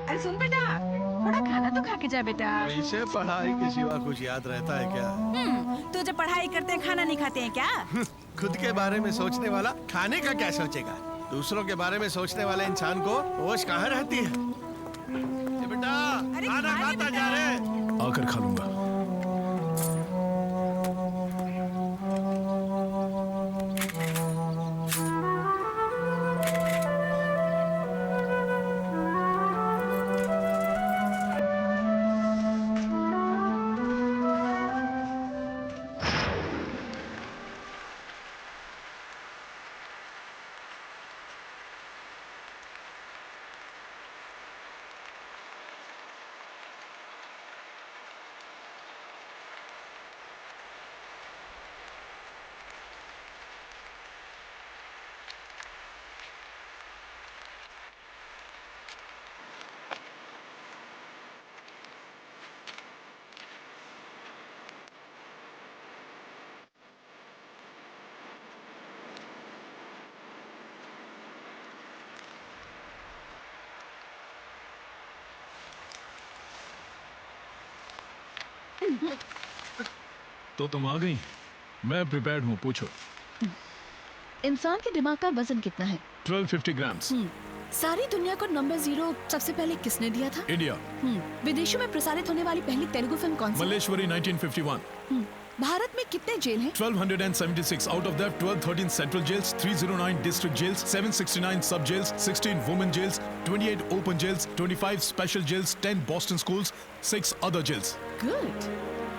अरे सुन बेटा, थोड़ा खाना तो खा के जा बेटा। इसे पढ़ाई के सिवा कुछ याद रहता है क्या? तू जब पढ़ाई करते हैं खाना नहीं खाते हैं क्या? खुद के बारे में सोचने वाला खाने का क्या सोचेगा? दूसरों के बारे में सोचने वाले इंसान को होश कहाँ रहती है? ये बेटा खाना खाता जा रहे। आकर खा लूंगा। तो तुम आ गई? मैं प्रिपेयर्ड हूँ, पूछो। इंसान के दिमाग का वजन कितना है? 1250 ग्राम्स। सारी दुनिया को नंबर 0 सबसे पहले किसने दिया था? इंडिया। विदेशों में प्रसारित होने वाली पहली तेलुगु फिल्म कौन सी? मल्लेश्वरी 1951। भारत में कितने जेल हैं? 1276. Out of that, 1213 central jails, 309 district jails, 769 sub jails, 16 women jails, 28 open jails, 25 special jails, 10 Boston schools, 6 other jails. Good.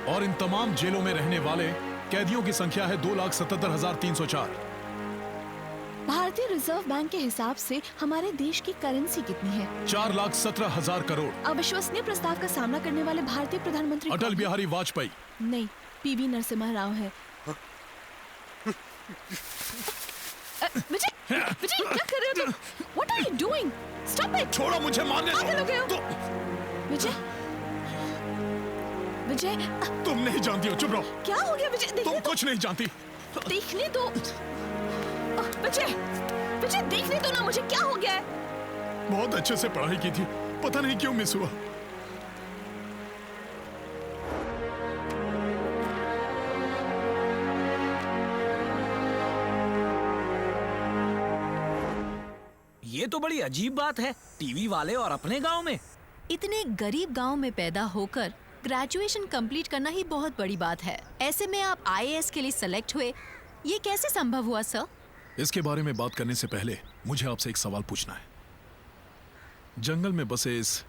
और इन तमाम जेलों में रहने वाले कैदियों की संख्या है 2,77,304। भारतीय रिजर्व बैंक के हिसाब से हमारे देश की करेंसी कितनी है? 4,17,000 करोड़। अविश्वसनीय प्रस्ताव का सामना करने वाले भारतीय प्रधानमंत्री अटल बिहारी वाजपेयी। नहीं, पीवी नरसिम्हा राव है। विजय, विजय क्या कर रहे हो तुम? What are you doing? Stop it! छोड़ो मुझे, मारने दो। विजय, विजय, तुम नहीं जानती हो, चुप रहो। क्या हो गया विजय? तुम कुछ नहीं जानती। देखने दो। विजय, विजय देखने दो ना मुझे, क्या हो गया है? बहुत अच्छे से पढ़ाई की थी, पता नहीं क्यों मिस हुआ। ये तो बड़ी अजीब बात है, टीवी वाले और अपने गांव में। इतने गरीब गांव में पैदा होकर ग्रेजुएशन कंप्लीट करना ही बहुत बड़ी बात है। ऐसे में आप आईएएस के लिए सेलेक्ट हुए, ये कैसे संभव हुआ सर? इसके बारे में बात करने से पहले मुझे आपसे एक सवाल पूछना है। जंगल में बसे इस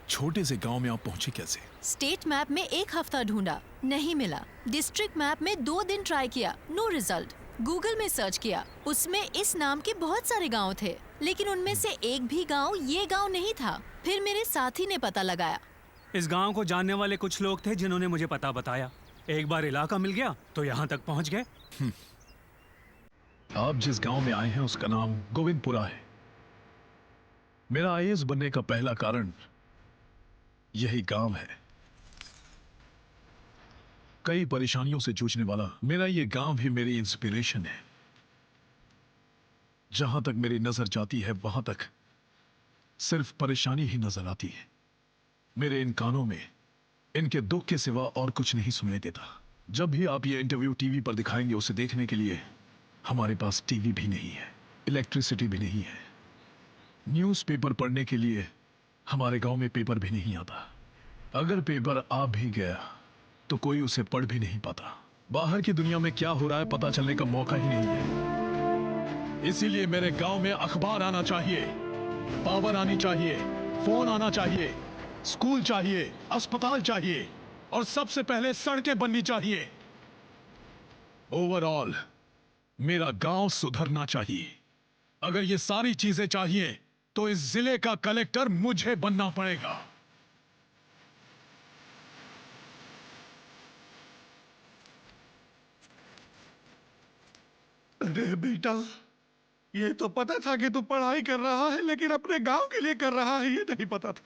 छोटे से गांव में आप पहुंचे कैसे? स्टेट मैप में 1 हफ्ता ढूंढा, नहीं मिला। डिस्ट्रिक्ट मैप में 2 दिन ट्राई किया, नो रिजल्ट। गूगल में सर्च किया, उसमें इस नाम के बहुत सारे गांव थे, लेकिन उनमें से एक भी गांव ये गांव नहीं था। फिर मेरे साथी ने पता लगाया। इस गांव को जानने वाले कुछ लोग थे जिन्होंने मुझे पता बताया। एक बार इलाका मिल गया तो यहाँ तक पहुँच गए। आप जिस गांव में आए हैं उसका नाम गोविंदपुरा है। मेरा आईएएस बनने का पहला कारण यही गांव है। कई परेशानियों से जूझने वाला मेरा ये गांव भी मेरी इंस्पिरेशन है। जहां तक मेरी नजर जाती है वहां तक सिर्फ परेशानी ही नजर आती है। मेरे इन कानों में इनके दुख के सिवा और कुछ नहीं सुनाई देता। जब भी आप ये इंटरव्यू टीवी पर दिखाएंगे, उसे देखने के लिए हमारे पास टीवी भी नहीं है, इलेक्ट्रिसिटी भी नहीं है। न्यूज़पेपर पढ़ने के लिए हमारे गांव में पेपर भी नहीं आता। अगर पेपर आ भी गया तो कोई उसे पढ़ भी नहीं पाता। बाहर की दुनिया में क्या हो रहा है पता चलने का मौका ही नहीं है। इसीलिए मेरे गांव में अखबार आना चाहिए, पावर आनी चाहिए, फोन आना चाहिए, स्कूल चाहिए, अस्पताल चाहिए और सबसे पहले सड़कें बननी चाहिए। ओवरऑल मेरा गांव सुधरना चाहिए। अगर ये सारी चीजें चाहिए तो इस जिले का कलेक्टर मुझे बनना पड़ेगा। अरे बेटा, ये तो पता था कि तू पढ़ाई कर रहा है, लेकिन अपने गांव के लिए कर रहा है ये नहीं पता था।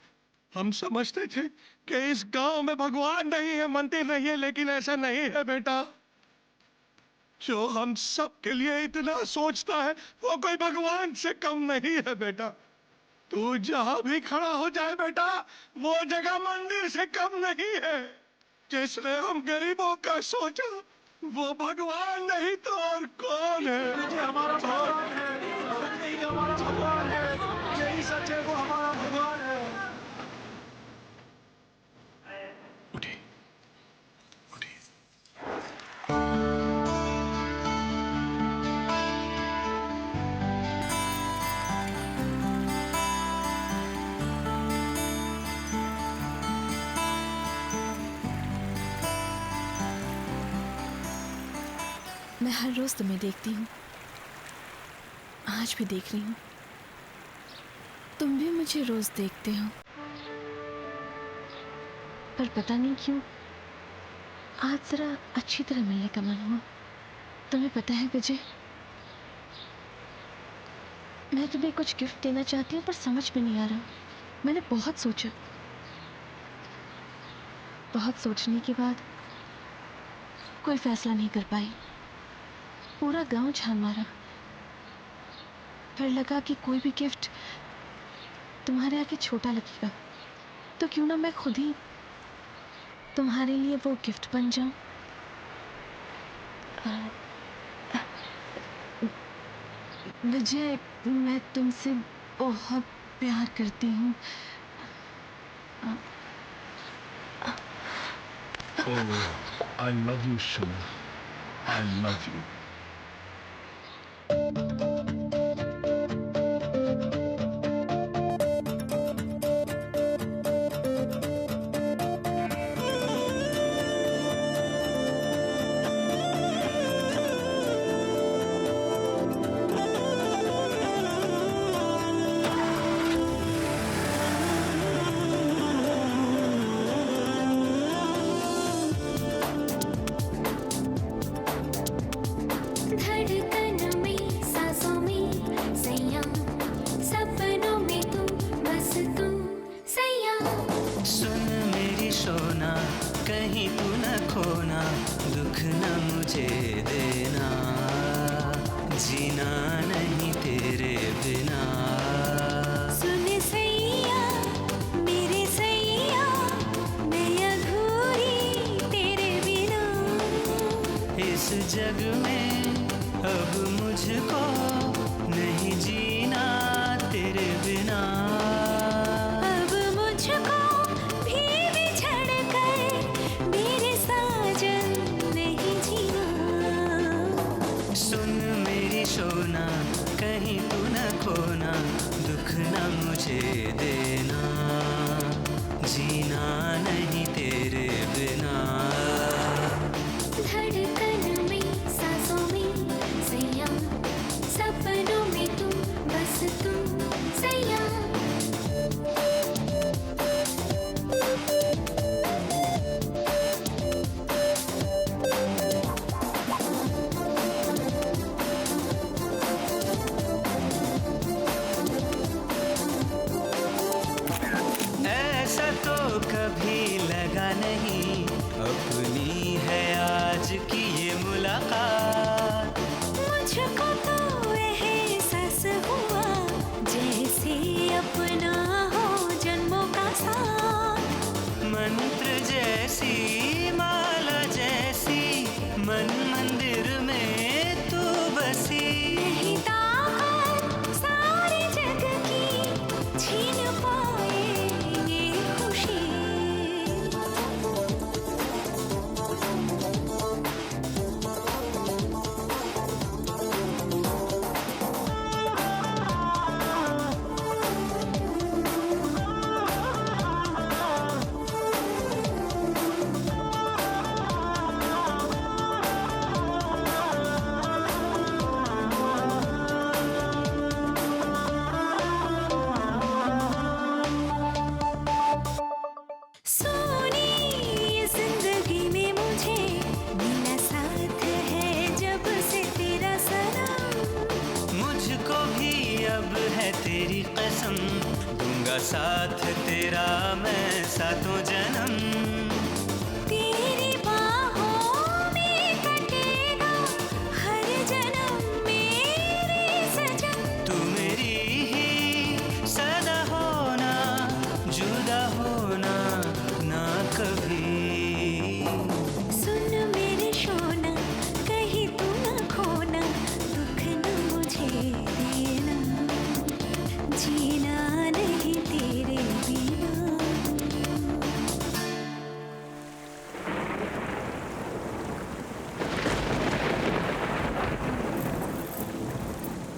हम समझते थे कि इस गांव में भगवान नहीं है, मंदिर नहीं है, लेकिन ऐसा नहीं है बेटा। जो हम सब के लिए इतना सोचता है वो कोई भगवान से कम नहीं है बेटा। तू जहां भी खड़ा हो जाए बेटा, वो जगह मंदिर से कम नहीं है। जिसने हम गरीबों का सोचा वो भगवान नहीं तो और कौन है? हमारा भगवान है, यही हमारा भगवान है, यही सच है, वो हमारा भगवान है। मैं हर रोज तुम्हें देखती हूँ, आज भी देख रही हूँ। तुम भी मुझे रोज देखते हो, पर पता नहीं क्यों आज जरा अच्छी तरह मिलने का मन हुआ। तुम्हें पता है विजय, मैं तुम्हें कुछ गिफ्ट देना चाहती हूँ पर समझ में नहीं आ रहा। मैंने बहुत सोचा, बहुत सोचने के बाद कोई फैसला नहीं कर पाई। पूरा गांव छान मारा, फिर लगा कि कोई भी गिफ्ट तुम्हारे आगे छोटा लगेगा, तो क्यों ना मैं खुद ही तुम्हारे लिए वो गिफ्ट बन जाऊं? विजय, मैं तुमसे बहुत प्यार करती हूँ। Oh, I love you, Shona. I love you. धड़कन में सांसों में सैया, सपनों में तुम बस तुम सैया। सुन मेरी सोना, कहीं तू न खोना, दुख न मुझे देना, जीना नहीं तेरे बिना। सुन सैया, मेरे सैया, मैं अधूरी तेरे बिना। इस जग में अब मुझको नहीं जीना तेरे बिना। अब मुझको भी बिछड़ कर मेरे साजन नहीं जीना। सुन मेरी सोना, कहीं तू न खोना, दुख न मुझे देना, जीना नहीं तेरे बिना। धड़कन में सांसों में सैया, सपनों में तुम बस तुम सैया। ऐसा तो कभी लगा नहीं, अपनी है आज की ये मुलाकात। मुझको तो एहसास हुआ जैसे अपना हो जन्मों का साथ। मंत्र जैसी माला जैसी मन मंदिर में तू बसी। नहीं ताकत सारे जग की छीन पाए ये खुशी। सोनी ये जिंदगी में मुझे मिला साथ है जब से तेरा सनम। मुझको भी अब है तेरी कसम, दूंगा साथ तेरा मैं सातों जन्म। तेरी बाहों में कटेगा हर जन्म मेरे सजन। तू मेरी ही सदा होना, जुदा होना ना कभी। सुन मेरे सोना, कहीं तू न खोना, दुख न मुझे देना, जीना नहीं तेरे बिना।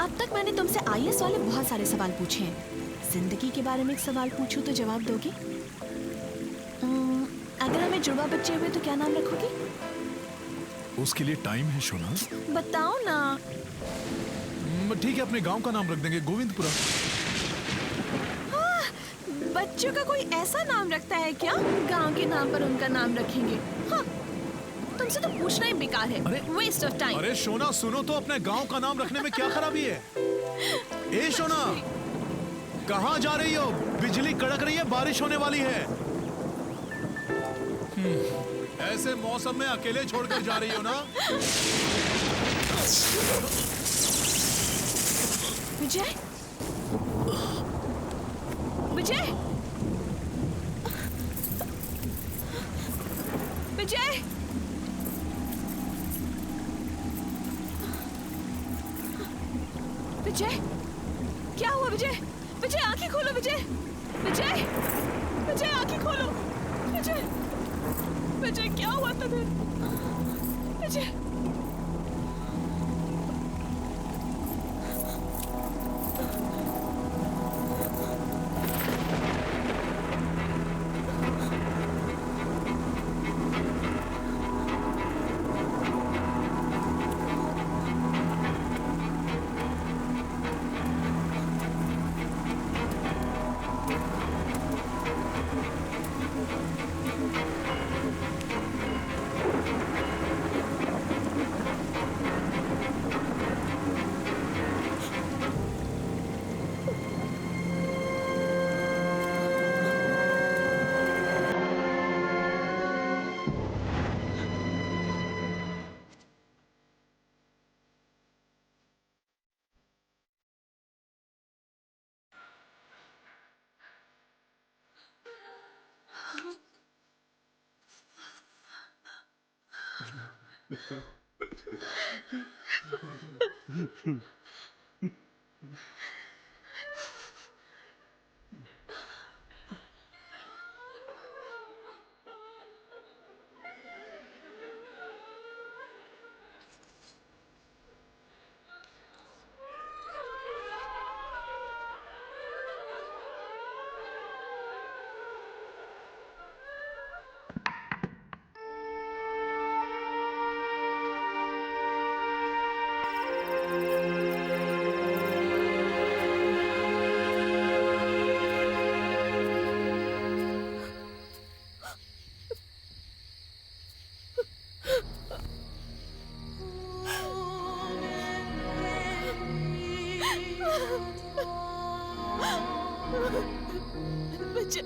अब तक मैंने तुमसे आईएएस वाले बहुत सारे सवाल पूछे हैं। जिंदगी के बारे में एक सवाल पूछूं तो जवाब दोगे? अगर हमें जुड़वा बच्चे हुए तो क्या नाम रखोगे? उसके लिए टाइम है शोना। बताओ ना। ठीक है, अपने गांव का नाम रख देंगे गोविंदपुरा। बच्चों का कोई ऐसा नाम रखता है क्या? गांव के नाम पर उनका नाम रखेंगे? हाँ, तुमसे तो पूछना ही बेकार है। Waste of time. अरे शोना सुनो तो, अपने गांव का नाम रखने में क्या खराबी है? ए शोना, कहाँ जा रही हो? बिजली कड़क रही है, बारिश होने वाली है। ऐसे मौसम में अकेले छोड़कर जा रही हो ना? विजय, विजय, विजय, विजय, क्या हुआ विजय? विजय आंखें खोलो विजय, विजय, विजय आंखें खोलो, विजय, विजय क्या हुआ तुम्हें? विजय, विजय,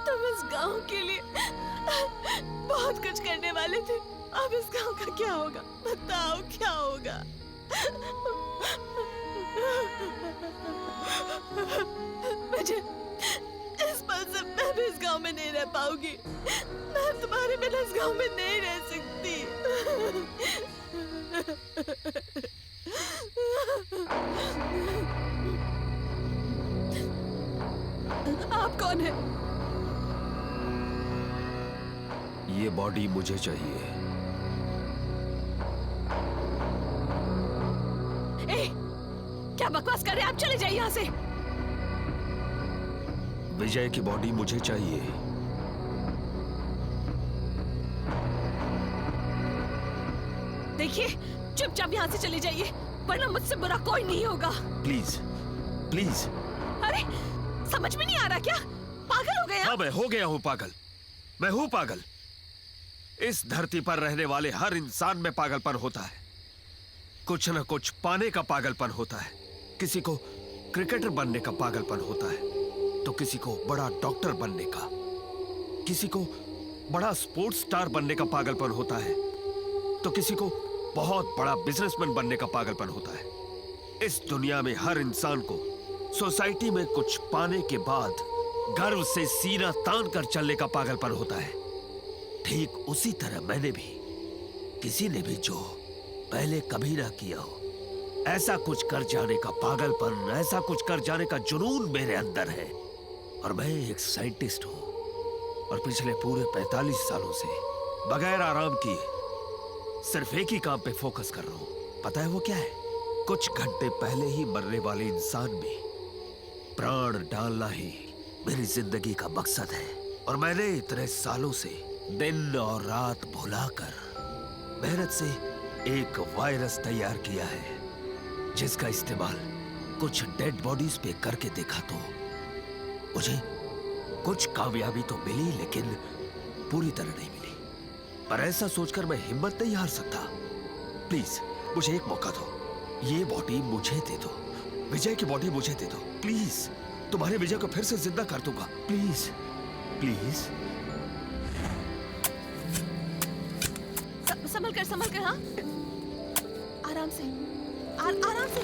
तुम इस गांव के लिए बहुत कुछ करने वाले थे। अब इस गांव का क्या होगा? बताओ क्या होगा? विजय, इस पल से मैं भी इस गांव में नहीं रह पाऊंगी। मैं तुम्हारे बिना इस गांव में नहीं रह सकती। आप कौन है? ये बॉडी मुझे चाहिए। ए, क्या बकवास कर रहे हैं आप? चले जाइए यहाँ से। विजय की बॉडी मुझे चाहिए। देखिए, चुपचाप यहाँ से चले जाइए, वरना मुझसे बुरा कोई नहीं होगा। Please, please. अरे, समझ में नहीं आ रहा क्या? पागल हो गया? हाँ, मैं हो गया हूँ पागल। मैं हूँ पागल। इस धरती पर रहने वाले हर इंसान में पागलपन होता है। कुछ न कुछ पाने का पागलपन होता है। किसी को क्रिकेटर बनने का पागलपन होता है, तो किसी को बड़ा डॉक्टर बनने का, किसी को बड़ा स्पोर्ट्स स्टार बनने का पागलपन होता है, तो किसी को बहुत बड़ा बिजनेसमैन बनने का पागलपन होता है। इस दुनिया में हर इंसान को सोसाइटी में कुछ पाने के बाद गर्व से सीना तान कर चलने का पागलपन होता है। ठीक उसी तरह मैंने भी, किसी ने भी जो पहले कभी ना किया हो, ऐसा कुछ कर जाने का पागलपन, ऐसा कुछ कर जाने का जुनून मेरे अंदर है। और मैं एक साइंटिस्ट हूं, और पिछले पूरे 45 सालों से बगैर आराम किए सिर्फ एक ही काम पे फोकस कर रहा हूं। पता है वो क्या है? कुछ घंटे पहले ही मरने वाले इंसान में प्राण डालना ही मेरी जिंदगी का मकसद है। और मैंने इतने सालों से दिन और रात भुलाकर मेहनत से एक वायरस तैयार किया है, जिसका इस्तेमाल कुछ डेड बॉडीज पे करके देखा तो मुझे कुछ कामयाबी तो मिली, लेकिन पूरी तरह नहीं मिली। पर ऐसा सोचकर मैं हिम्मत नहीं हार सकता। प्लीज मुझे एक मौका दो। ये बॉडी मुझे दे दो। विजय की बॉडी मुझे दे दो। प्लीज, तुम्हारे विजय को फिर से जिंदा कर दूंगा। Please, please. संभल कर, हाँ? आराम से, आराम से।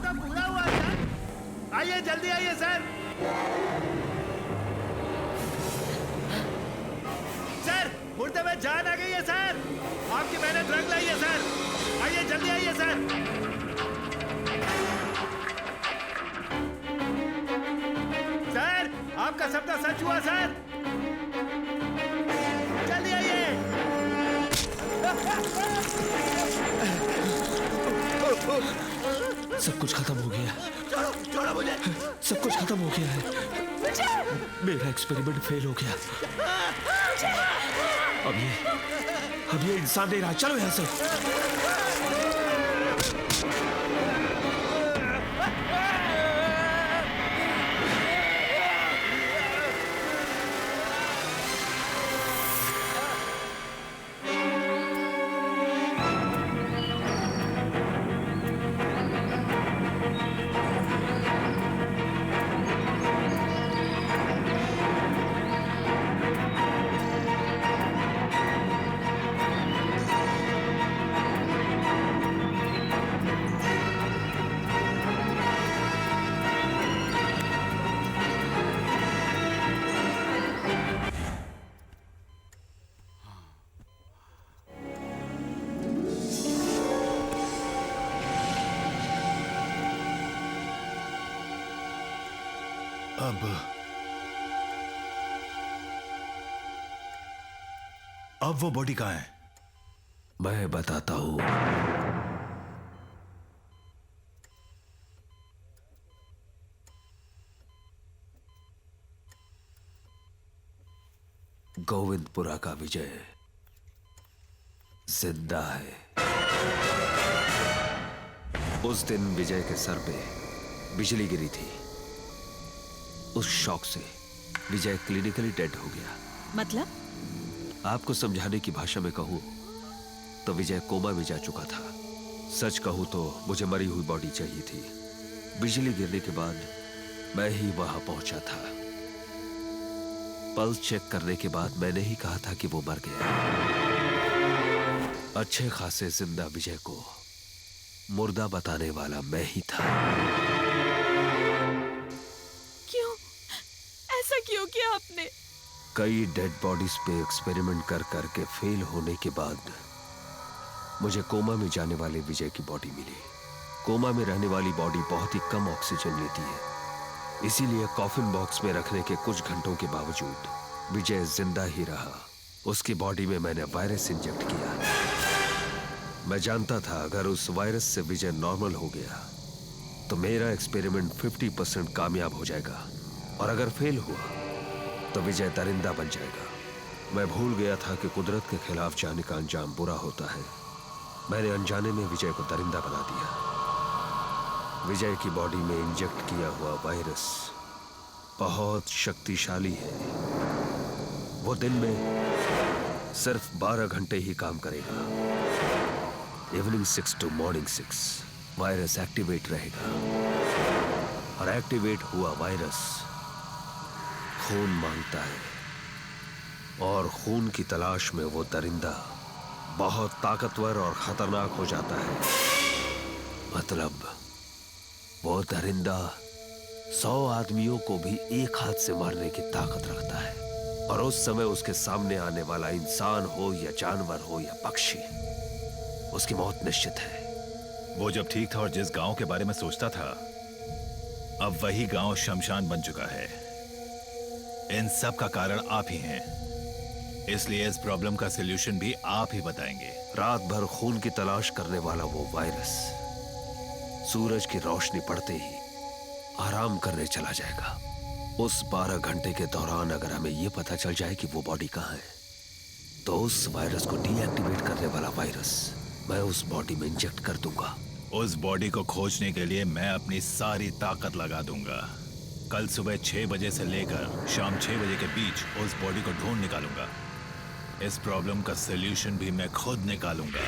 आपका पूरा हुआ सर। आइए जल्दी आइए सर। सर मुर्दे में जान आ गई है सर। आपकी मेहनत रंग लाई है सर। आइए जल्दी आइए सर। सर आपका सपना सच हुआ सर। जल्दी आइए। सब कुछ खत्म हो गया। छोड़ो मुझे। सब कुछ खत्म हो गया है। मेरा एक्सपेरिमेंट फेल हो गया। अब ये इंसान नहीं रहा। चलो यहां से। अब वो बॉडी कहाँ है? मैं बताता हूं। गोविंदपुरा का विजय जिंदा है। उस दिन विजय के सर पे बिजली गिरी थी। उस शॉक से विजय क्लिनिकली डेड हो गया। मतलब? आपको समझाने की भाषा में कहूं तो विजय कोमा में जा चुका था। सच कहूं तो मुझे मरी हुई बॉडी चाहिए थी। बिजली गिरने के बाद मैं ही वहां पहुंचा था। पल्स चेक करने के बाद मैंने ही कहा था कि वो मर गया। अच्छे खासे जिंदा विजय को मुर्दा बताने वाला मैं ही था। क्यों? ऐसा क्यों किया आपने? कई डेड बॉडीज पे एक्सपेरिमेंट कर करके फेल होने के बाद मुझे कोमा में जाने वाले विजय की बॉडी मिली। कोमा में रहने वाली बॉडी बहुत ही कम ऑक्सीजन लेती है, इसीलिए कॉफिन बॉक्स में रखने के कुछ घंटों के बावजूद विजय जिंदा ही रहा। उसकी बॉडी में मैंने वायरस इंजेक्ट किया। मैं जानता था अगर उस वायरस से विजय नॉर्मल हो गया तो मेरा एक्सपेरिमेंट 50% कामयाब हो जाएगा, और अगर फेल हुआ तो विजय दरिंदा बन जाएगा। मैं भूल गया था कि कुदरत के खिलाफ जाने का अंजाम बुरा होता है। मैंने अनजाने में विजय को दरिंदा बना दिया। विजय की बॉडी में इंजेक्ट किया हुआ वायरस बहुत शक्तिशाली है। वो दिन में सिर्फ 12 घंटे ही काम करेगा। Evening 6 to morning 6 virus activate रहेगा, और एक्टिवेट हुआ वायरस खून मांगता है, और खून की तलाश में वो दरिंदा बहुत ताकतवर और खतरनाक हो जाता है। मतलब वो दरिंदा 100 आदमियों को भी एक हाथ से मारने की ताकत रखता है, और उस समय उसके सामने आने वाला इंसान हो या जानवर हो या पक्षी, उसकी मौत निश्चित है। वो जब ठीक था और जिस गांव के बारे में सोचता था, अब वही गांव शमशान बन चुका है। इन सब का कारण आप ही हैं, इसलिए इस प्रॉब्लम का सलूशन भी आप ही बताएंगे। रात भर खून की तलाश करने वाला वो वायरस सूरज की रोशनी पड़ते ही आराम करने चला जाएगा। उस 12 घंटे के दौरान अगर हमें यह पता चल जाए कि वो बॉडी कहां है, तो उस वायरस को डीएक्टिवेट करने वाला वायरस मैं उस बॉडी में इंजेक्ट कर दूंगा। उस बॉडी को खोजने के लिए मैं अपनी सारी ताकत लगा दूंगा। कल सुबह 6 बजे से लेकर शाम 6 बजे के बीच उस बॉडी को ढूंढ निकालूंगा। इस प्रॉब्लम का सलूशन भी मैं खुद निकालूंगा।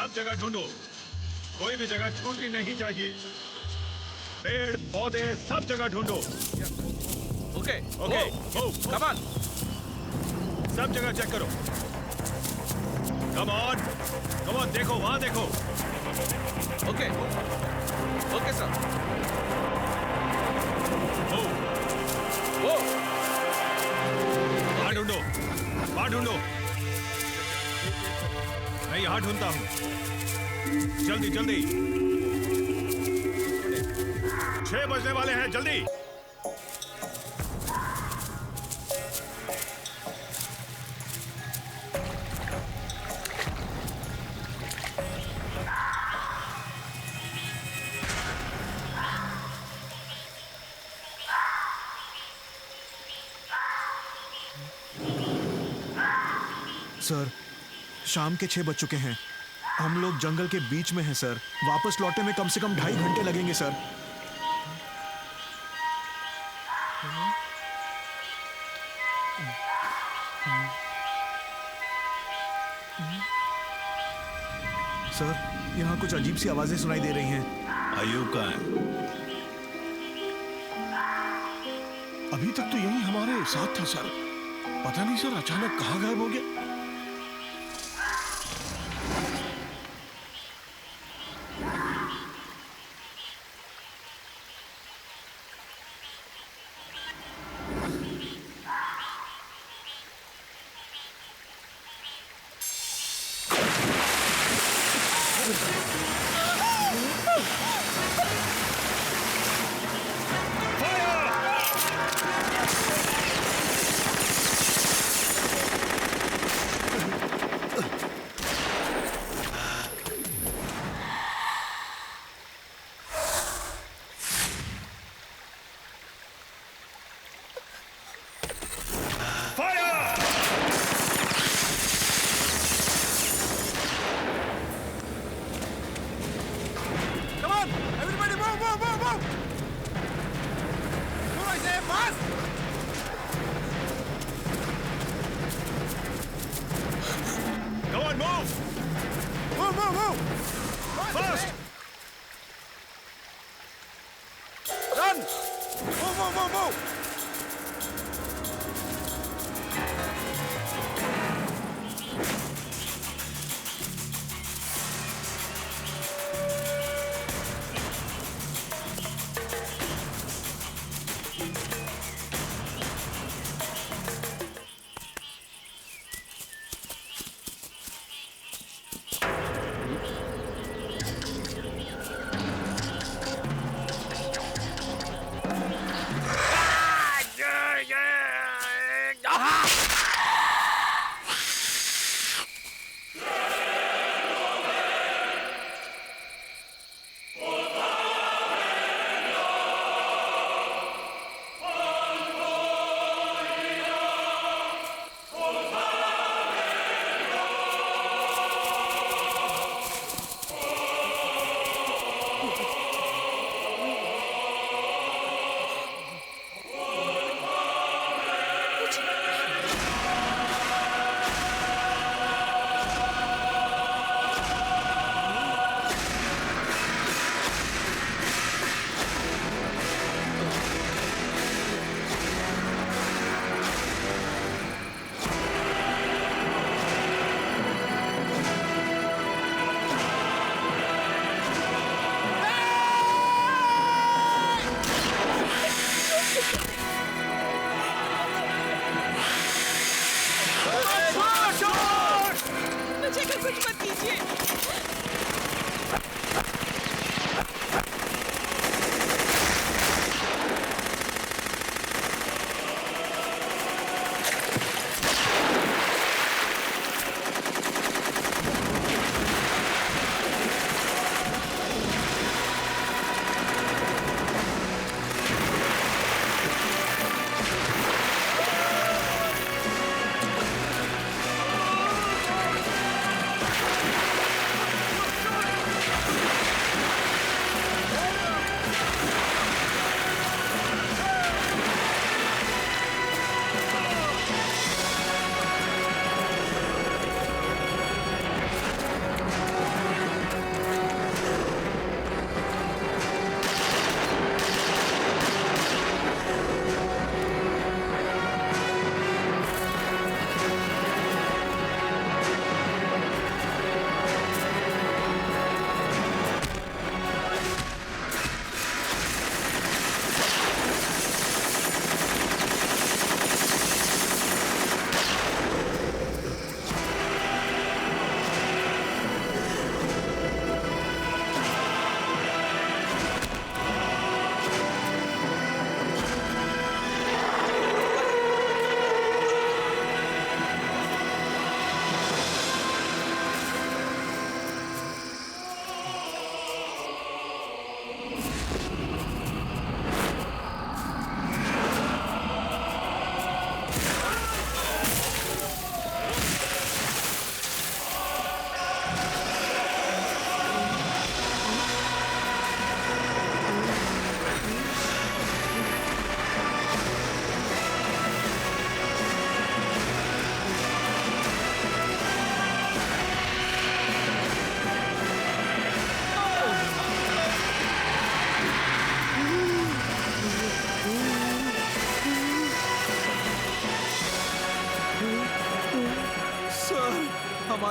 सब जगह ढूंढो, कोई भी जगह छूटनी नहीं चाहिए। पेड़ पौधे सब जगह ढूंढो। ओके ओके, कम ऑन, सब जगह चेक करो। कम ऑन, देखो वहां देखो। Okay okay sir. वहां ढूंढो, वहां ढूंढो। मैं यहां ढूंढता हूं। जल्दी जल्दी, 6 बजने वाले हैं, जल्दी। सर, शाम के 6 बज चुके हैं। हम लोग जंगल के बीच में हैं सर। वापस लौटने में कम से कम 2.5 घंटे लगेंगे सर। सर, यहाँ कुछ अजीब सी आवाजें सुनाई दे रही हैं। अयूब कहाँ है? अभी तक तो यही हमारे साथ था सर। पता नहीं सर अचानक कहाँ गायब हो गया।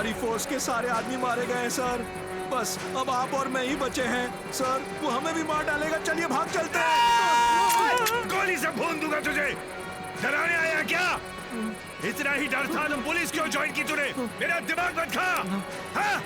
हमारी फोर्स के सारे आदमी मारे गए हैं सर। बस अब आप और मैं ही बचे हैं सर। वो हमें भी मार डालेगा। चलिए भाग चलते हैं। गोली से भून दूंगा तुझे। डराने आया क्या? इतना ही डर था तो पुलिस क्यों ज्वाइन की तूने? मेरा दिमाग मत खा। हाँ?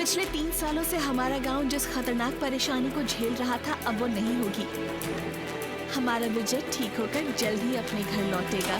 पिछले 3 सालों से हमारा गांव जिस खतरनाक परेशानी को झेल रहा था अब वो नहीं होगी। हमारा विजय ठीक होकर जल्द ही अपने घर लौटेगा।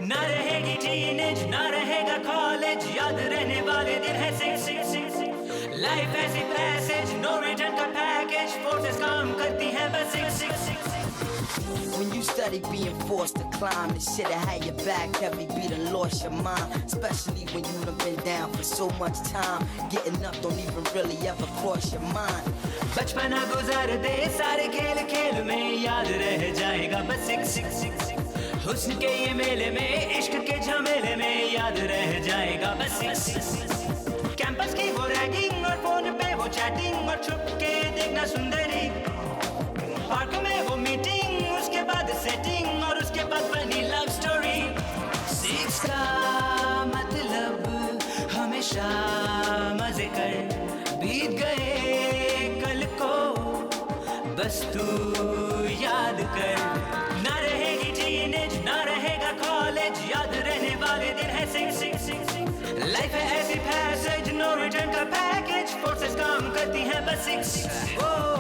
ना रहेगी टीनेज, ना रहेगा कॉलेज, याद रहने वाले दिन है 6 लाइफ ऐसी पैसेज, नो रिटर्न का पैकेज, फोर्सेस काम करती है बस 6 When you study being forced to climb, the shit that had your back heavy, be done lost your mind. Especially when you done been down for so much time. Getting up don't even really ever cross your mind. बचपना गुजार दे सारे खेल खेल में, याद रह जाएगा बस 6 हुस्न के ये मेले में, इश्क के झमेले में, याद रह जाएगा बस 6 कैंपस की वो रैगिंग और फोन पे वो चैटिंग, और छुप के देखना सुंदरी, पार्क में वो मीटिंग, उसके बाद सेटिंग, और उसके बाद बनी लव स्टोरी। 6 का मतलब हमेशा मजे कर, बीत गए कल को बस तू याद कर। ना रहेगी टीनेज, ना रहेगा कॉलेज, याद रहने वाले दिन है 6 लाइफ है ऐसी पैसेज, नो रिटर्न का पैकेज, फोर्सेस काम करती हैं बस 6